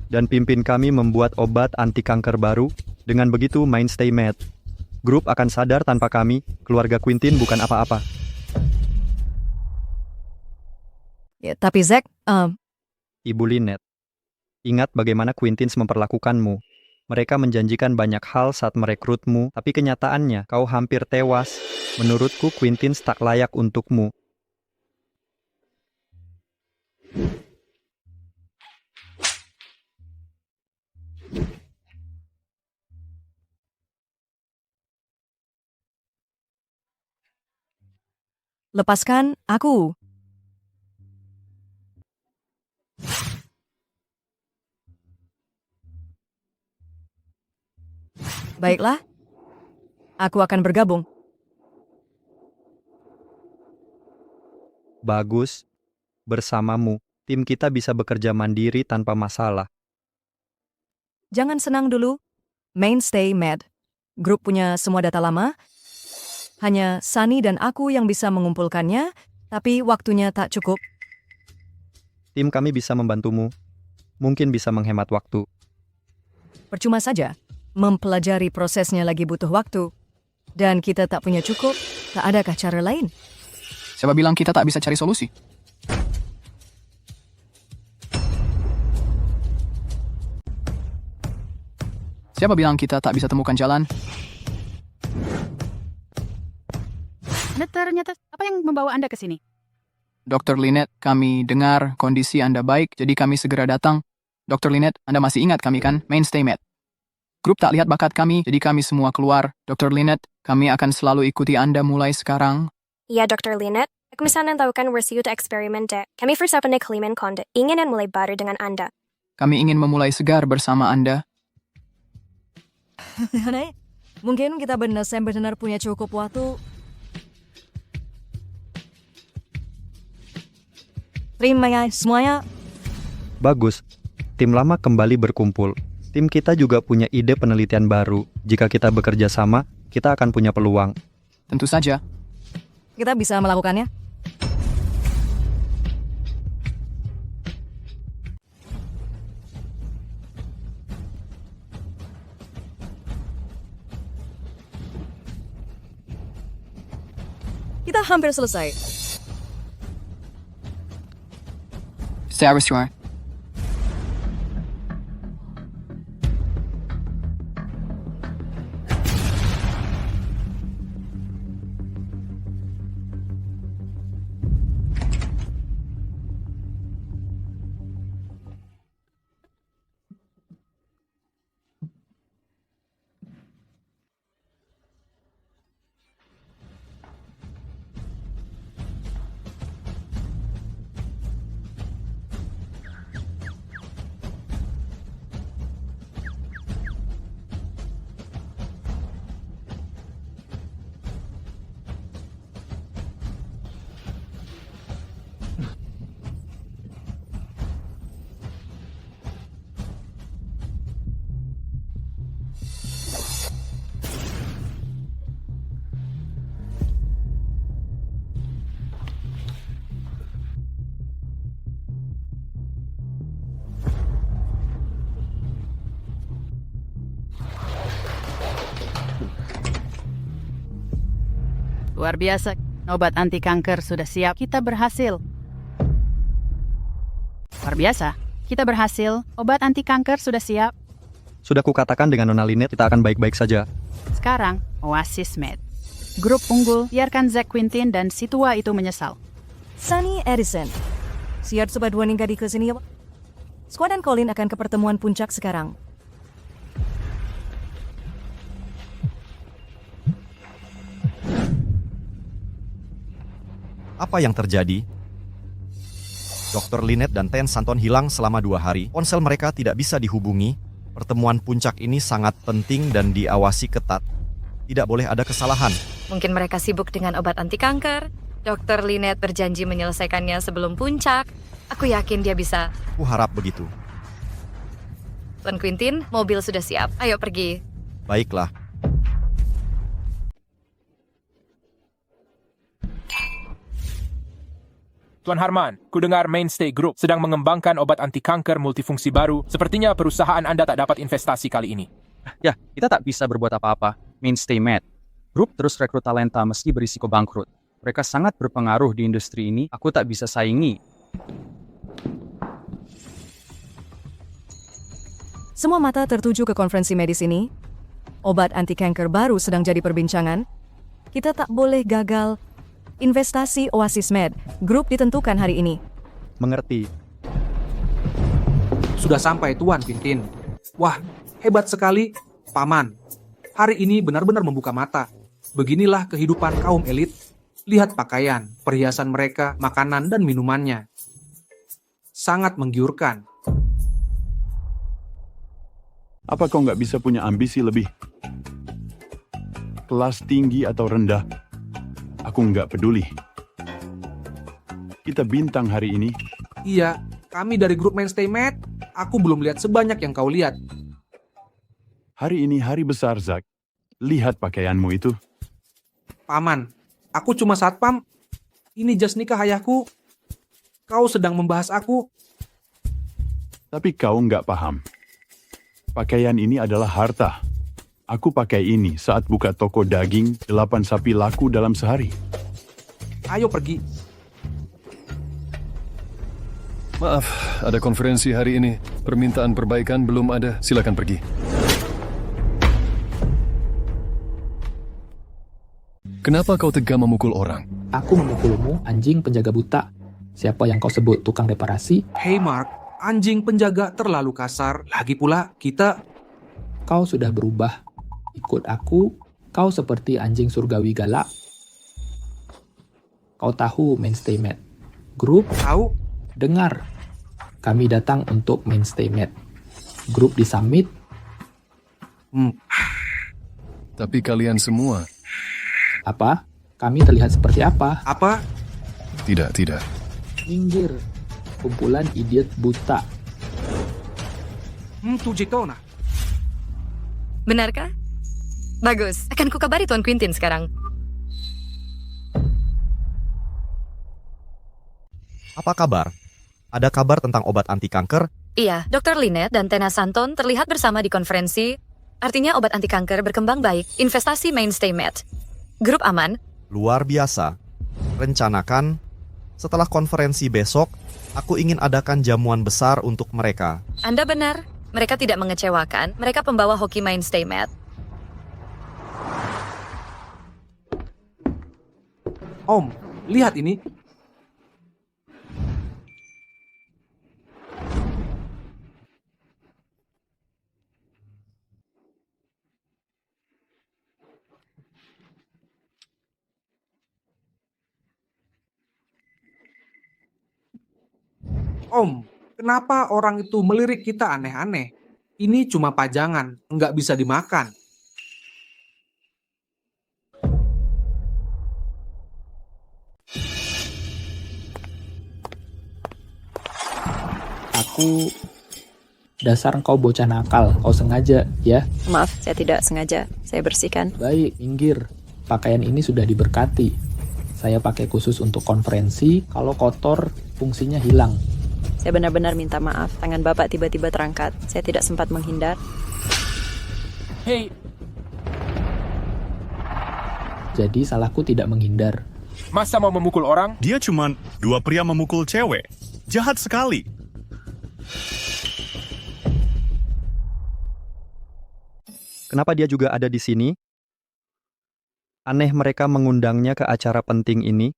dan pimpin kami membuat obat anti kanker baru? Dengan begitu Mainstay Med, grup akan sadar tanpa kami, keluarga Quintin bukan apa-apa. Ya, tapi Zack, Ibu Lynette, ingat bagaimana Quintins memperlakukanmu. Mereka menjanjikan banyak hal saat merekrutmu, tapi kenyataannya kau hampir tewas. Menurutku Quintins tak layak untukmu. lepaskan aku. Baiklah, aku akan bergabung. Bagus. Bersamamu, tim kita bisa bekerja mandiri tanpa masalah. Jangan senang dulu. Mainstay Med. Grup punya semua data lama. Hanya Sunny dan aku yang bisa mengumpulkannya, tapi waktunya tak cukup. Tim kami bisa membantumu. Mungkin bisa menghemat waktu. Percuma saja. Mempelajari prosesnya lagi butuh waktu. Dan kita tak punya cukup. Tak adakah cara lain? Siapa bilang kita tak bisa cari solusi? Siapa bilang kita tak bisa temukan jalan? Anda ternyata, apa yang membawa Anda ke sini? Dr. Lynette, kami dengar kondisi Anda baik, jadi kami segera datang. Dr. Lynette, Anda masih ingat kami kan? Mainstay Med. Grup tak lihat bakat kami, jadi kami semua keluar. Dr. Lynette, kami akan selalu ikuti Anda mulai sekarang. Ya, Dr. Lynette. Kami sana tahukan versi untuk eksperimen dek. Kami persiapan kalian konde. Ingin mulai baru dengan Anda. Kami ingin memulai segar bersama Anda. Mungkin kita benar-benar punya cukup waktu. Terima kasih semuanya. Bagus. Tim lama kembali berkumpul. Tim kita juga punya ide penelitian baru. Jika kita bekerja sama, kita akan punya peluang. Tentu saja. Kita bisa melakukannya. Kita hampir selesai. Saya bersyukur. Luar biasa, obat anti kanker sudah siap. Kita berhasil. Luar biasa, kita berhasil. Obat anti kanker sudah siap. Sudah kukatakan dengan Nona Lynette, kita akan baik-baik saja. Sekarang, Oasis Med. Grup unggul, biarkan Zack Quintin dan si tua itu menyesal. Sunny Edison. Siap sobat dua ningkadi ke sini ya, Pak? Squad dan Colin akan ke pertemuan puncak sekarang. Apa yang terjadi? Dr. Lynette dan Ten Santon hilang selama 2 hari. Ponsel mereka tidak bisa dihubungi. Pertemuan puncak ini sangat penting dan diawasi ketat. Tidak boleh ada kesalahan. Mungkin mereka sibuk dengan obat anti kanker. Dr. Lynette berjanji menyelesaikannya sebelum puncak. Aku yakin dia bisa. Aku harap begitu. Tuan Quintin, mobil sudah siap. Ayo pergi. Baiklah. Tuan Harman, kudengar Mainstay Group sedang mengembangkan obat anti kanker multifungsi baru. Sepertinya perusahaan Anda tak dapat investasi kali ini. Ya, kita tak bisa berbuat apa-apa. Mainstay Med. Grup terus rekrut talenta meski berisiko bangkrut. Mereka sangat berpengaruh di industri ini. Aku tak bisa saingi. Semua mata tertuju ke konferensi medis ini. Obat anti kanker baru sedang jadi perbincangan. Kita tak boleh gagal. Investasi Oasis Med, grup ditentukan hari ini. Mengerti. Sudah sampai Tuan Quintin. Wah, hebat sekali, Paman. Hari ini benar-benar membuka mata. Beginilah kehidupan kaum elit. Lihat pakaian, perhiasan mereka, makanan, dan minumannya. Sangat menggiurkan. Apa kau nggak bisa punya ambisi lebih? Kelas tinggi atau rendah, aku nggak peduli. Kita bintang hari ini. Iya, kami dari grup Mainstay Med. Aku belum lihat sebanyak yang kau lihat. Hari ini hari besar, Zack. Lihat pakaianmu itu. Paman, aku cuma satpam. Ini jas nikah ayahku. Kau sedang membahas aku. Tapi kau nggak paham. Pakaian ini adalah harta. Aku pakai ini saat buka toko daging, 8 sapi laku dalam sehari. Ayo pergi. Maaf, ada konferensi hari ini. Permintaan perbaikan belum ada. Silakan pergi. Kenapa kau tega memukul orang? Aku memukulmu, anjing penjaga buta. Siapa yang kau sebut tukang reparasi? Hey Mark, anjing penjaga terlalu kasar. Lagi pula, kita... Kau sudah berubah. Ikut aku, kau seperti anjing surgawi galak. Kau tahu Mainstay Med. Grup, tahu? Dengar. Kami datang untuk Mainstay Med. Grup di summit. Tapi kalian semua... Apa? Kami terlihat seperti apa? Apa? Tidak. Minggir. Kumpulan idiot buta. Tujitona. Benarkah? Bagus, akan kukabari Tuan Quintin sekarang. Apa kabar? Ada kabar tentang obat anti kanker? Iya, Dr. Lynette dan Tena Santon terlihat bersama di konferensi. Artinya obat anti kanker berkembang baik. Investasi Mainstay Med. Grup aman. Luar biasa. Rencanakan, setelah konferensi besok, aku ingin adakan jamuan besar untuk mereka. Anda benar. Mereka tidak mengecewakan. Mereka pembawa hoki Mainstay Med. Om, lihat ini. Om, kenapa orang itu melirik kita aneh-aneh? Ini cuma pajangan, nggak bisa dimakan. Aku... Dasar kau bocah nakal, kau sengaja, ya? Maaf, saya tidak sengaja. Saya bersihkan. Baik, minggir. Pakaian ini sudah diberkati. Saya pakai khusus untuk konferensi, kalau kotor, fungsinya hilang. Saya benar-benar minta maaf. Tangan Bapak tiba-tiba terangkat. Saya tidak sempat menghindar. Hei, Jadi salahku tidak menghindar. masa mau memukul orang? Dia cuman 2 pria memukul cewek. Jahat sekali. Kenapa dia juga ada di sini? Aneh mereka mengundangnya ke acara penting ini.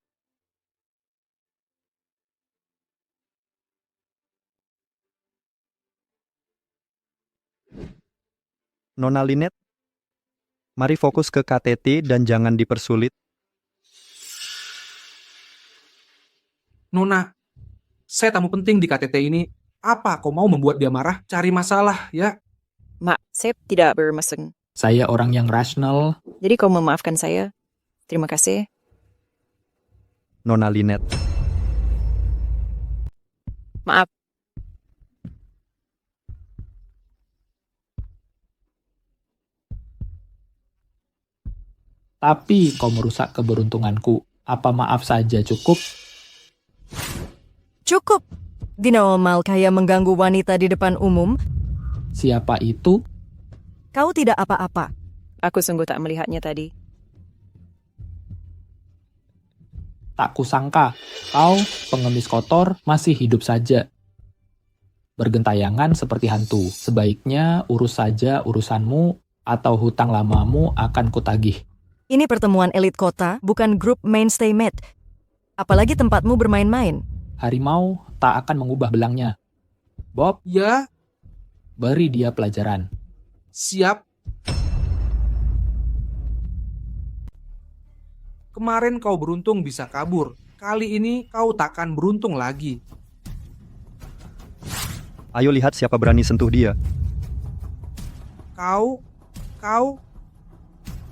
Nona Lynette, mari fokus ke KTT dan jangan dipersulit. Nona, Saya tamu penting di KTT ini. Apa kau mau membuat dia marah? Cari masalah, ya? Mak, saya tidak bermaksud. Saya orang yang rasional. Jadi kau memaafkan saya. Terima kasih. Nona Lynette. Maaf. Tapi kau merusak keberuntunganku. Apa maaf saja cukup? Cukup. Di normal kayak mengganggu wanita di depan umum. Siapa itu? Kau tidak apa-apa. Aku sungguh tak melihatnya tadi. Tak kusangka, kau, pengemis kotor, masih hidup saja. Bergentayangan seperti hantu. Sebaiknya urus saja urusanmu atau hutang lamamu akan kutagih. Ini pertemuan elit kota, bukan grup Mainstay Med. Apalagi tempatmu bermain-main. Harimau tak akan mengubah belangnya. Bob, Ya, beri dia pelajaran. siap. Kemarin kau beruntung bisa kabur. Kali ini kau takkan beruntung lagi. Ayo lihat siapa berani sentuh dia. Kau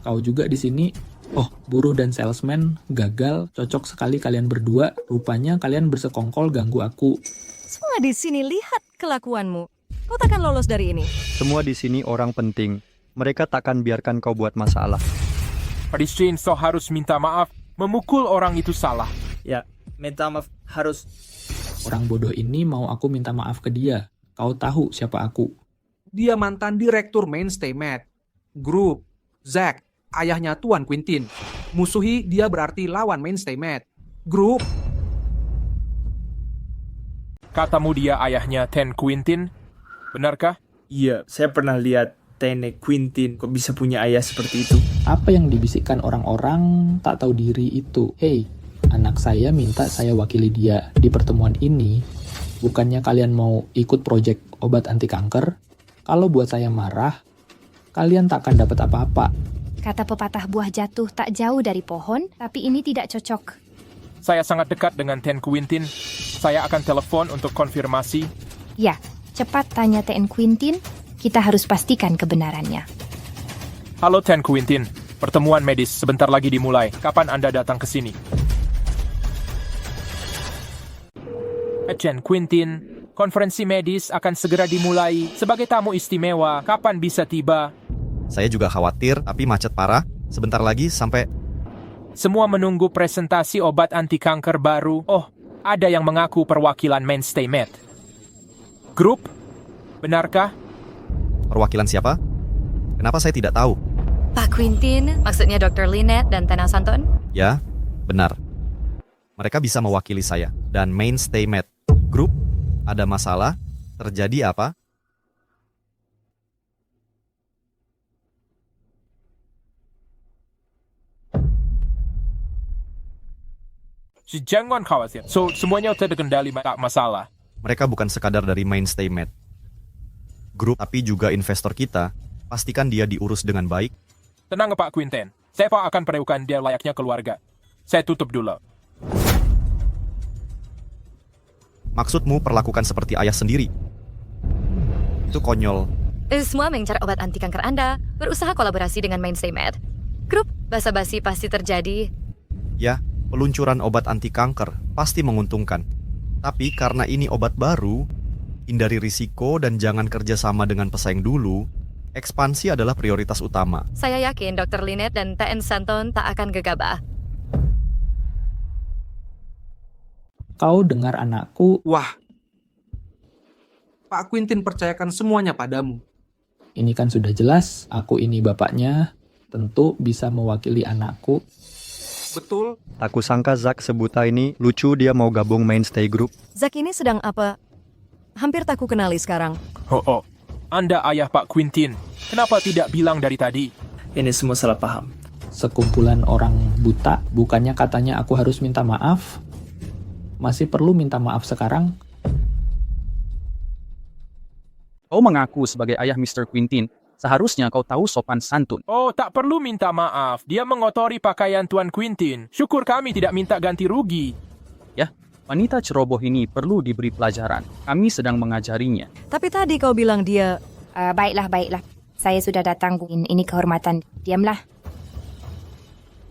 Kau juga di sini. Oh, buruh dan salesman gagal. Cocok sekali kalian berdua. Rupanya kalian bersekongkol ganggu aku. Semua di sini lihat kelakuanmu. Kau takkan lolos dari ini. Semua di sini orang penting. Mereka takkan biarkan kau buat masalah. Paris Chainsaw harus minta maaf. Memukul orang itu salah. Ya, minta maaf harus. Orang bodoh ini mau aku minta maaf ke dia. Kau tahu siapa aku. dia mantan direktur Mainstay Med. Grup Zack, ayahnya Tuan Quintin. Musuhi dia berarti lawan Mainstay Med. Grup. Katamu dia ayahnya Ten Quintin, benarkah? Iya, saya pernah lihat Tene Quintin kok bisa punya ayah seperti itu. Apa yang dibisikkan orang-orang tak tahu diri itu? Hei, anak saya minta saya wakili dia di pertemuan ini. Bukannya kalian mau ikut proyek obat anti kanker? Kalau buat saya marah, kalian tak akan dapat apa-apa. Kata pepatah buah jatuh tak jauh dari pohon, tapi ini tidak cocok. Saya sangat dekat dengan Ten Quintin. Saya akan telepon untuk konfirmasi. Ya, cepat tanya TN Quintin. Kita harus pastikan kebenarannya. Halo Ten Quintin, pertemuan medis sebentar lagi dimulai. Kapan Anda datang ke sini? Ten Quintin, konferensi medis akan segera dimulai. Sebagai tamu istimewa, kapan bisa tiba? Saya juga khawatir, tapi macet parah. Sebentar lagi sampai... Semua menunggu presentasi obat anti kanker baru. Oh, ada yang mengaku perwakilan Mainstay Med. Grup, benarkah? Perwakilan siapa? Kenapa saya tidak tahu? Pak Quintin, maksudnya Dr. Lynette dan Tena Santon? Ya, benar. Mereka bisa mewakili saya. Dan Mainstay Med. Grup, ada masalah? Terjadi apa? Jangan khawatir. So, semuanya terkendali, tak masalah. Mereka bukan sekadar dari Mainstay Med. Grup, tapi juga investor kita. Pastikan dia diurus dengan baik. Tenang Pak Quintin. Saya akan perlakukan dia layaknya keluarga. Saya tutup dulu. Maksudmu perlakukan seperti ayah sendiri? Itu konyol. Semua mengincar obat anti kanker Anda, berusaha kolaborasi dengan Mainstay Med. Grup, basa-basi pasti terjadi. Ya, peluncuran obat anti kanker pasti menguntungkan. Tapi karena ini obat baru, hindari risiko dan jangan kerjasama dengan pesaing dulu. Ekspansi adalah prioritas utama. Saya yakin Dr. Lynette dan TN Santon tak akan gegabah. Kau dengar anakku? Wah, Pak Quintin percayakan semuanya padamu. Ini kan sudah jelas, aku ini bapaknya, tentu bisa mewakili anakku. Betul. Tak kusangka Zack sebuta ini lucu dia mau gabung Mainstay Group. Zack ini sedang apa? Hampir tak ku kenali sekarang. Oh, Anda ayah Pak Quintin. Kenapa tidak bilang dari tadi? Ini semua salah paham. Sekumpulan orang buta, bukannya katanya aku harus minta maaf? Masih perlu minta maaf sekarang? Kau mengaku sebagai ayah Mr. Quintin. Seharusnya kau tahu sopan santun. Oh, tak perlu minta maaf. Dia mengotori pakaian Tuan Quintin. Syukur kami tidak minta ganti rugi. Ya, Wanita ceroboh ini perlu diberi pelajaran. Kami sedang mengajarinya. Tapi tadi kau bilang dia... Baiklah. Saya sudah datang, ini kehormatan. Diamlah.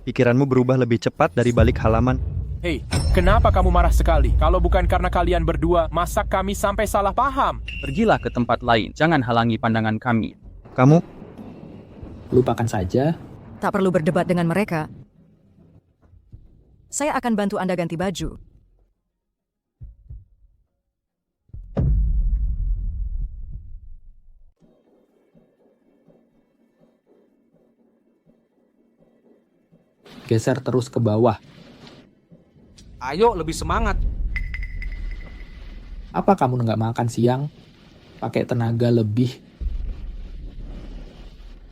Pikiranmu berubah lebih cepat dari balik halaman. Hei, kenapa kamu marah sekali? Kalau bukan karena kalian berdua, masa kami sampai salah paham? Pergilah ke tempat lain, jangan halangi pandangan kami. Kamu? Lupakan saja. Tak perlu berdebat dengan mereka. Saya akan bantu Anda ganti baju. Geser terus ke bawah. Ayo, lebih semangat. Apa kamu nggak makan siang? Pakai tenaga lebih.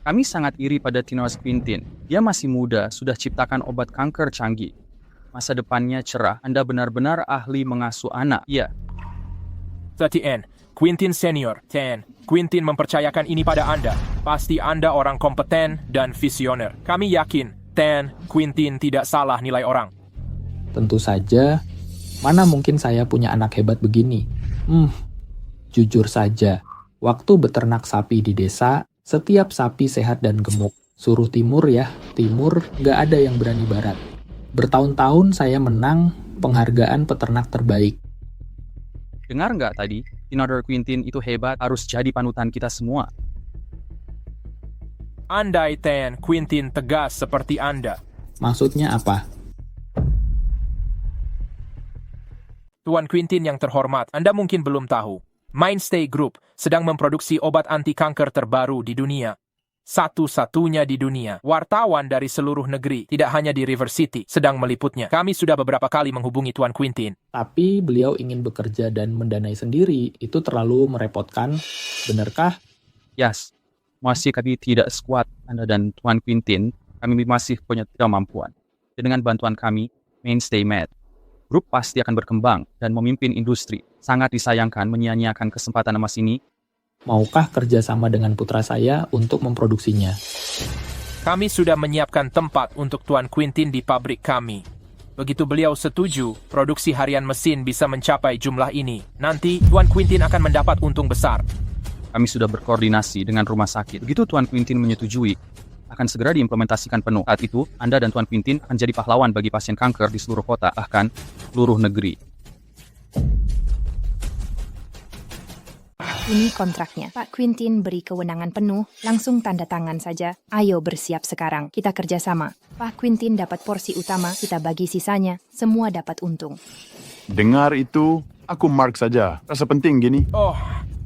Kami sangat iri pada Tenoas Quintin. Dia masih muda, sudah ciptakan obat kanker canggih. Masa depannya cerah. Anda benar-benar ahli mengasuh anak. Iya. TN, Quintin Senior, Quintin mempercayakan ini pada Anda. Pasti Anda orang kompeten dan visioner. Kami yakin Quintin tidak salah nilai orang. Tentu saja, mana mungkin saya punya anak hebat begini? Jujur saja, waktu beternak sapi di desa, setiap sapi sehat dan gemuk. Suruh timur ya, timur nggak ada yang berani barat. Bertahun-tahun saya menang penghargaan peternak terbaik. Dengar nggak tadi? Tenoas Quintin itu hebat, harus jadi panutan kita semua. Andai Quintin tegas seperti Anda. Maksudnya apa? Tuan Quintin yang terhormat, Anda mungkin belum tahu. Mainstay Group sedang memproduksi obat anti kanker terbaru di dunia. Satu-satunya di dunia. Wartawan dari seluruh negeri, tidak hanya di River City, sedang meliputnya. Kami sudah beberapa kali menghubungi Tuan Quintin. Tapi beliau ingin bekerja dan mendanai sendiri. Itu terlalu merepotkan. Benarkah? Yes. Masih kami tidak sekuat Anda dan Tuan Quintin, kami masih punya kemampuan. Dengan bantuan kami, Mainstay Med, grup pasti akan berkembang dan memimpin industri. Sangat disayangkan menyia-nyiakan kesempatan emas ini. Maukah kerjasama dengan putra saya untuk memproduksinya? Kami sudah menyiapkan tempat untuk Tuan Quintin di pabrik kami. Begitu beliau setuju, produksi harian mesin bisa mencapai jumlah ini. Nanti, Tuan Quintin akan mendapat untung besar. Kami sudah berkoordinasi dengan rumah sakit. Begitu Tuan Quintin menyetujui, akan segera diimplementasikan penuh. Saat itu, Anda dan Tuan Quintin akan jadi pahlawan bagi pasien kanker di seluruh kota, bahkan seluruh negeri. Ini kontraknya. Pak Quintin beri kewenangan penuh, langsung tanda tangan saja. Ayo bersiap sekarang, kita kerjasama. Pak Quintin dapat porsi utama, kita bagi sisanya. Semua dapat untung. Dengar itu, aku mark saja. Rasa penting gini. Oh,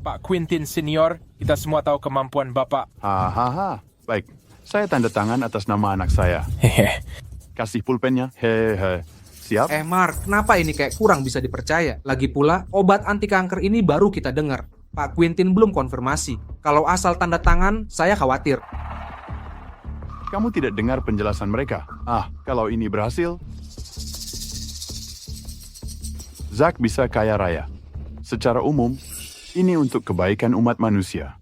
Pak Quintin Senior, kita semua tahu kemampuan Bapak. Hahaha, baik. Saya tanda tangan atas nama anak saya. Hehe. Kasih pulpennya. Hehe. Siap? Mark, kenapa ini kayak kurang bisa dipercaya? Lagi pula, obat anti kanker ini baru kita dengar. Pak Quintin belum konfirmasi. Kalau asal tanda tangan, saya khawatir. Kamu tidak dengar penjelasan mereka? Kalau ini berhasil, Zack bisa kaya raya. Secara umum, ini untuk kebaikan umat manusia.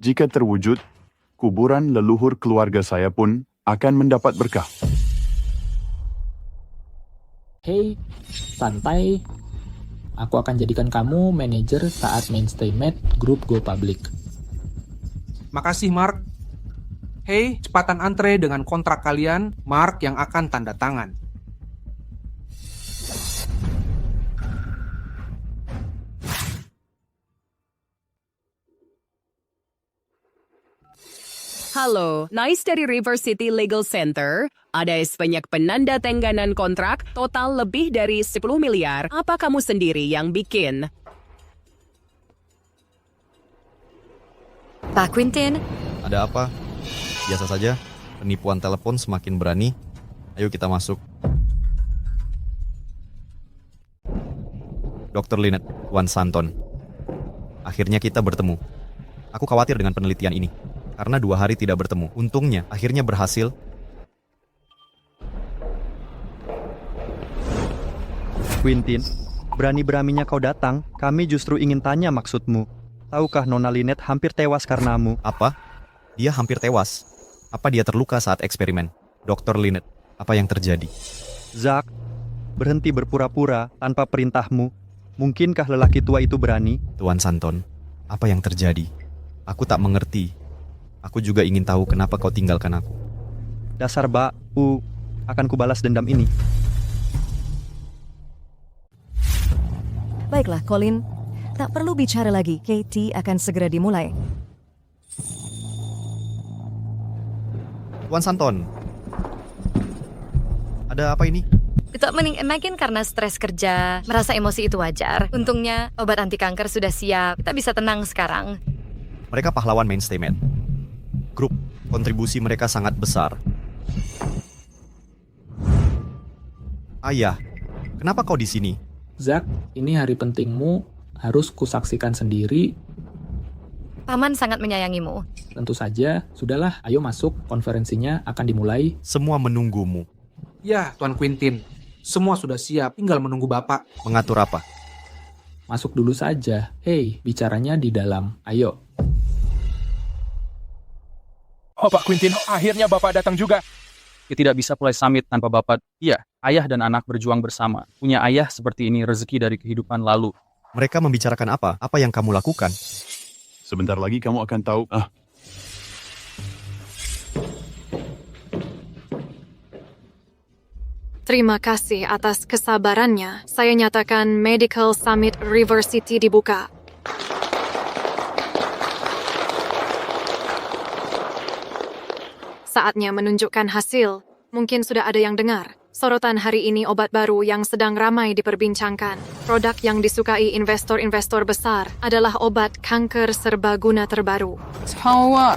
Jika terwujud, kuburan leluhur keluarga saya pun akan mendapat berkah. Hei, santai. Aku akan jadikan kamu manajer saat Mainstay Med Group go public. Makasih, Mark. Hei, cepatan antre dengan kontrak kalian, Mark yang akan tanda tangan. Halo, Nice dari River City Legal Center. Ada sebanyak penanda tengganan kontrak total lebih dari 10 miliar. Apa kamu sendiri yang bikin? Pak Quintin, Ada apa? Biasa saja, penipuan telepon semakin berani. Ayo kita masuk. Dr. Lynette, Tuan Santon. Akhirnya kita bertemu. Aku khawatir dengan penelitian ini. Karena 2 hari tidak bertemu. Untungnya, akhirnya berhasil. Quintin, berani-beraninya kau datang. Kami justru ingin tanya maksudmu. Tahukah Nona Lynette hampir tewas karenamu? Apa? Dia hampir tewas. Apa dia terluka saat eksperimen? Dr. Lynette, apa yang terjadi? Zack, berhenti berpura-pura tanpa perintahmu. Mungkinkah lelaki tua itu berani? Tuan Santon, apa yang terjadi? Aku tak mengerti. Aku juga ingin tahu kenapa kau tinggalkan aku. Dasar akan kubalas dendam ini. Baiklah, Colin. Tak perlu bicara lagi, KT akan segera dimulai. Tuan Santon, ada apa ini? Itu mungkin karena stres kerja, merasa emosi itu wajar. Untungnya, obat anti kanker sudah siap. Kita bisa tenang sekarang. Mereka pahlawan Mainstay Med. Grup, kontribusi mereka sangat besar. Ayah, kenapa kau di sini? Zack, ini hari pentingmu, harus kusaksikan sendiri. Paman sangat menyayangimu. Tentu saja, sudahlah, ayo masuk, konferensinya akan dimulai. Semua menunggumu. Ya, Tuan Quintin. Semua sudah siap, tinggal menunggu Bapak. Mengatur apa? Masuk dulu saja. Hei, bicaranya di dalam. Ayo. Oh, Pak Quintin, akhirnya Bapak datang juga. Kita tidak bisa mulai summit tanpa Bapak. Iya, ayah dan anak berjuang bersama. Punya ayah seperti ini rezeki dari kehidupan lalu. Mereka membicarakan apa? Apa yang kamu lakukan? Sebentar lagi kamu akan tahu. Terima kasih atas kesabarannya. Saya nyatakan Medical Summit River City dibuka. Saatnya menunjukkan hasil. Mungkin sudah ada yang dengar. Sorotan hari ini obat baru yang sedang ramai diperbincangkan. Produk yang disukai investor-investor besar adalah obat kanker serbaguna terbaru. Hawa.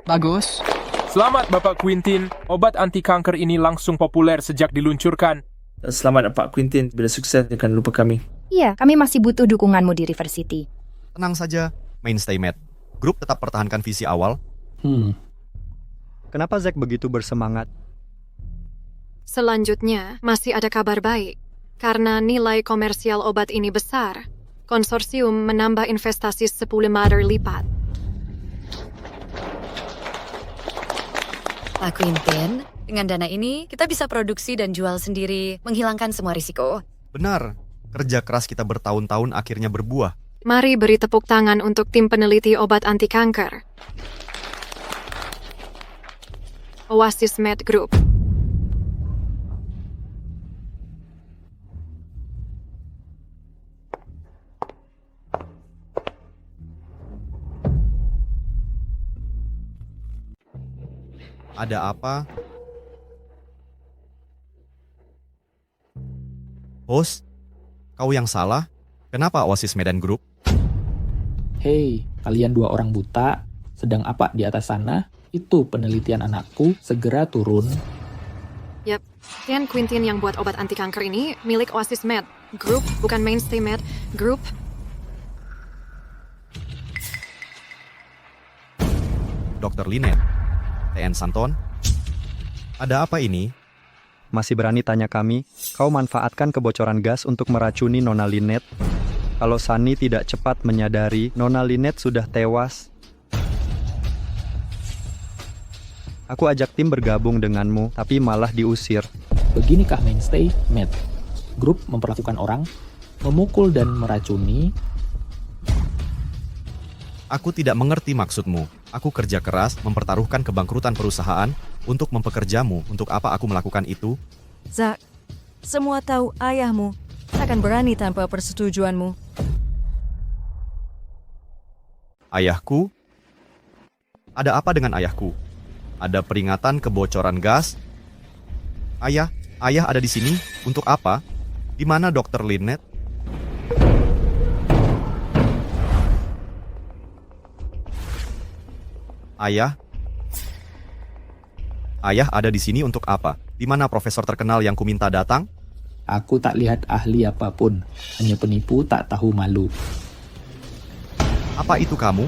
Bagus. Selamat Bapak Quintin. Obat anti kanker ini langsung populer sejak diluncurkan. Selamat Pak Quintin. Bila sukses, jangan lupa kami. Iya, kami masih butuh dukunganmu di River City. Tenang saja, Mainstay Med. Grup tetap pertahankan visi awal. Kenapa Zack begitu bersemangat? Selanjutnya, masih ada kabar baik. Karena nilai komersial obat ini besar, konsorsium menambah investasi 10 kali lipat. Pak Quintin, dengan dana ini, kita bisa produksi dan jual sendiri, menghilangkan semua risiko. Benar, kerja keras kita bertahun-tahun akhirnya berbuah. Mari beri tepuk tangan untuk tim peneliti obat anti kanker. Oasis Med Group. Ada apa? Host, kau yang salah. Kenapa Oasis Medan Group? Hei, kalian dua orang buta, sedang apa di atas sana? Itu penelitian anakku, segera turun. Yap, Tian Quintin yang buat obat anti kanker ini milik Oasis Med Group, bukan Mainstay Med Group. Dr. Lynette, TN Santon, ada apa ini? Masih berani tanya kami? Kau manfaatkan kebocoran gas untuk meracuni Nona Lynette? Kalau Sunny tidak cepat menyadari, Nona Lynette sudah tewas. Aku ajak tim bergabung denganmu, tapi malah diusir. Beginikah Mainstay Med? Grup memperlakukan orang, memukul dan meracuni. Aku tidak mengerti maksudmu. Aku kerja keras, mempertaruhkan kebangkrutan perusahaan untuk mempekerjamu. Untuk apa aku melakukan itu? Zack, semua tahu ayahmu takkan berani tanpa persetujuanmu. Ayahku? Ada apa dengan ayahku? Ada peringatan kebocoran gas? Ayah ada di sini. Untuk apa? Di mana Dr. Lynette? Ayah ada di sini untuk apa? Di mana profesor terkenal yang kuminta datang? Aku tak lihat ahli apapun, hanya penipu tak tahu malu. Apa itu kamu?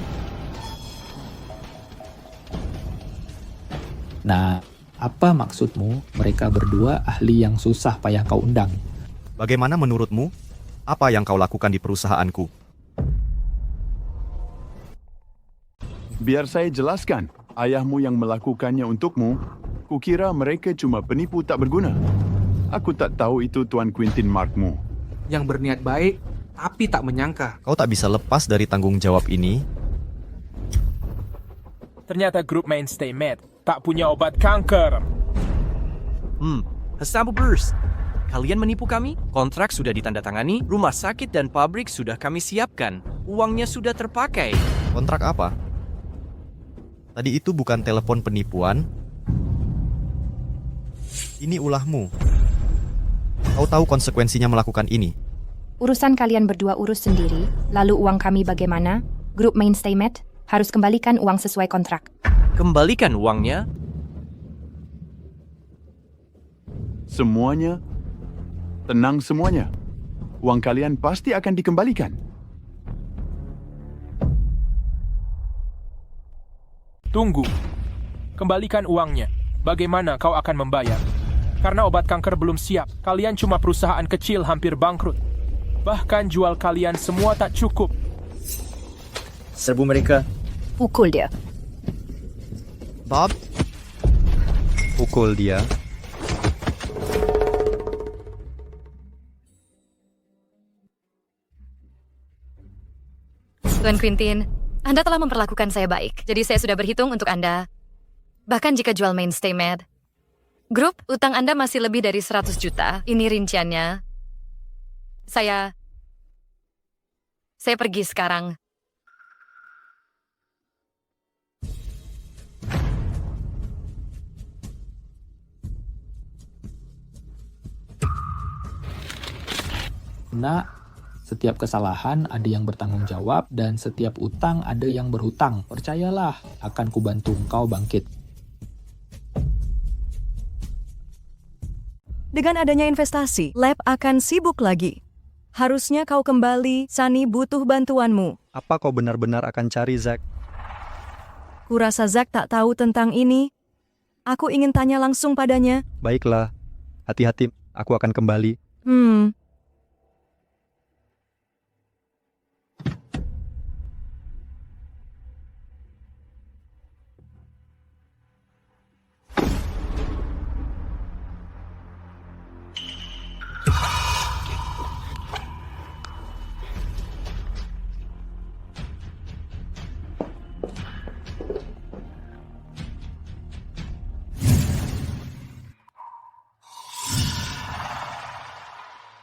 Nah, apa maksudmu? Mereka berdua ahli yang susah payah kau undang. Bagaimana menurutmu? Apa yang kau lakukan di perusahaanku? Biar saya jelaskan. ayahmu yang melakukannya untukmu, kukira mereka cuma penipu tak berguna. Aku tak tahu itu Tuan Quintin Markmu. Yang berniat baik, tapi tak menyangka. Kau tak bisa lepas dari tanggung jawab ini. Ternyata grup Mainstay Med tak punya obat kanker. Hasabu Burst. Kalian menipu kami? Kontrak sudah ditandatangani, rumah sakit dan pabrik sudah kami siapkan. Uangnya sudah terpakai. Kontrak apa? Tadi itu bukan telepon penipuan. Ini ulahmu. Kau tahu konsekuensinya melakukan ini. Urusan kalian berdua urus sendiri, lalu uang kami bagaimana? Grup Mainstay Med harus kembalikan uang sesuai kontrak. Kembalikan uangnya? Semuanya, tenang semuanya. Uang kalian pasti akan dikembalikan. Tunggu. Kembalikan uangnya. Bagaimana kau akan membayar? Karena obat kanker belum siap. Kalian cuma perusahaan kecil hampir bangkrut. Bahkan jual kalian semua tak cukup. Serbu mereka. Pukul dia. Bob? Pukul dia. Tuan Quintin, Anda telah memperlakukan saya baik, jadi saya sudah berhitung untuk Anda. Bahkan jika jual Mainstay Med. Grup, utang Anda masih lebih dari 100 juta. Ini rinciannya. Saya pergi sekarang. Nak, setiap kesalahan ada yang bertanggung jawab dan setiap utang ada yang berhutang. Percayalah, akan kubantu engkau bangkit. Dengan adanya investasi, lab akan sibuk lagi. Harusnya kau kembali, Sunny butuh bantuanmu. Apa kau benar-benar akan cari Zack? Kurasa Zack tak tahu tentang ini. Aku ingin tanya langsung padanya. Baiklah, hati-hati, aku akan kembali.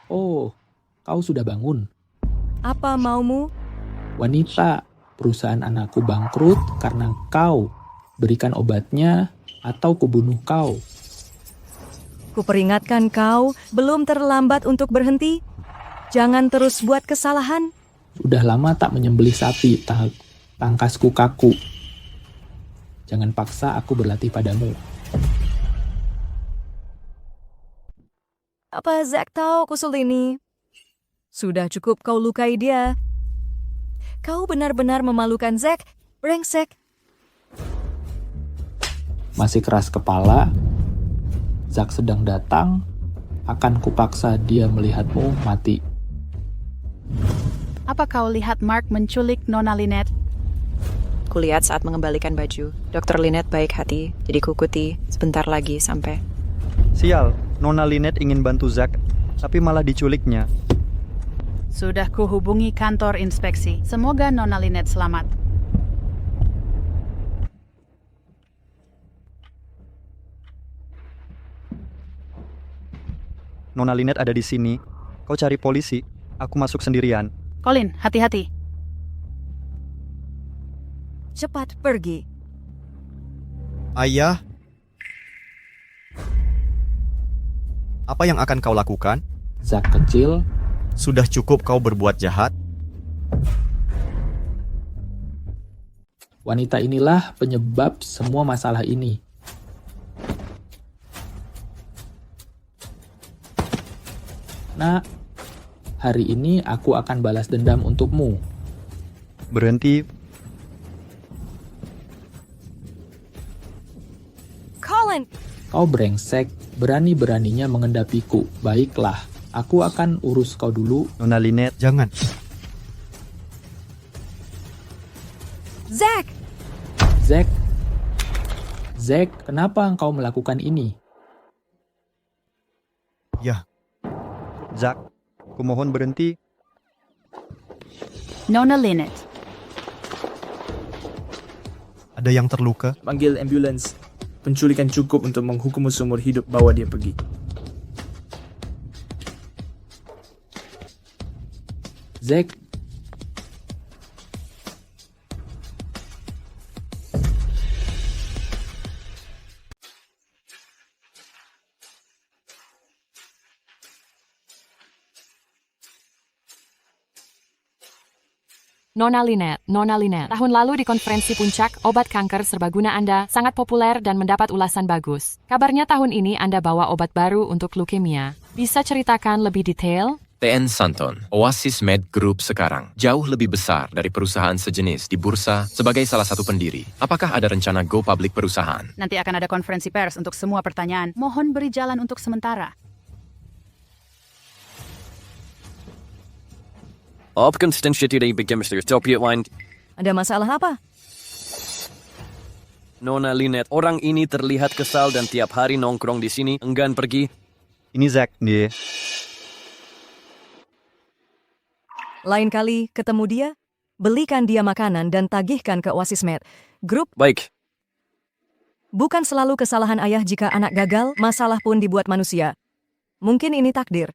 Oh, kau sudah bangun. Apa maumu? Wanita, perusahaan anakku bangkrut karena kau. Berikan obatnya atau kubunuh kau. Kuperingatkan kau, belum terlambat untuk berhenti. Jangan terus buat kesalahan. Sudah lama tak menyembelih sapi, tangkasku kaku. Jangan paksa aku berlatih padamu. Apa Zack tahu kusul ini? Sudah cukup kau lukai dia. Kau benar-benar memalukan Zack, brengsek. Masih keras kepala. Zack sedang datang. Akan kupaksa dia melihatmu mati. Apa kau lihat Mark menculik Nona Lynette? Kulihat saat mengembalikan baju. Dr. Lynette baik hati, jadi kukuti sebentar lagi sampai. Sial, Nona Lynette ingin bantu Zack, tapi malah diculiknya. Sudah kuhubungi kantor inspeksi. Semoga Nona Lynette selamat. Nona Lynette ada di sini. Kau cari polisi, aku masuk sendirian. Colin, hati-hati. Cepat pergi. Ayah, apa yang akan kau lakukan? Zack kecil. Sudah cukup kau berbuat jahat. Wanita inilah penyebab semua masalah ini. Nah, hari ini aku akan balas dendam untukmu. Berhenti. Colin! Kau brengsek, berani-beraninya mengendapiku. Baiklah, aku akan urus kau dulu. Nona Lynette, jangan. Zack! Zack, Zack, kenapa engkau melakukan ini? Ya. Zack, kumohon berhenti. Nona Lynette. Ada yang terluka? Panggil ambulans. Penculikan cukup untuk menghukummu seumur hidup, bawa dia pergi. Zack, Nona Lynette, tahun lalu di konferensi puncak, obat kanker serbaguna Anda sangat populer dan mendapat ulasan bagus. Kabarnya tahun ini Anda bawa obat baru untuk leukemia. Bisa ceritakan lebih detail? TN Santon, Oasis Med Group sekarang jauh lebih besar dari perusahaan sejenis di bursa sebagai salah satu pendiri. Apakah ada rencana go public perusahaan? Nanti akan ada konferensi pers untuk semua pertanyaan. Mohon beri jalan untuk sementara. Ada masalah apa? Nona Lynette, orang ini terlihat kesal dan tiap hari nongkrong di sini, enggan pergi. Ini Zack, dia. Lain kali ketemu dia, belikan dia makanan dan tagihkan ke Oasis Med Group. Baik. Bukan selalu kesalahan ayah jika anak gagal, masalah pun dibuat manusia. Mungkin ini takdir.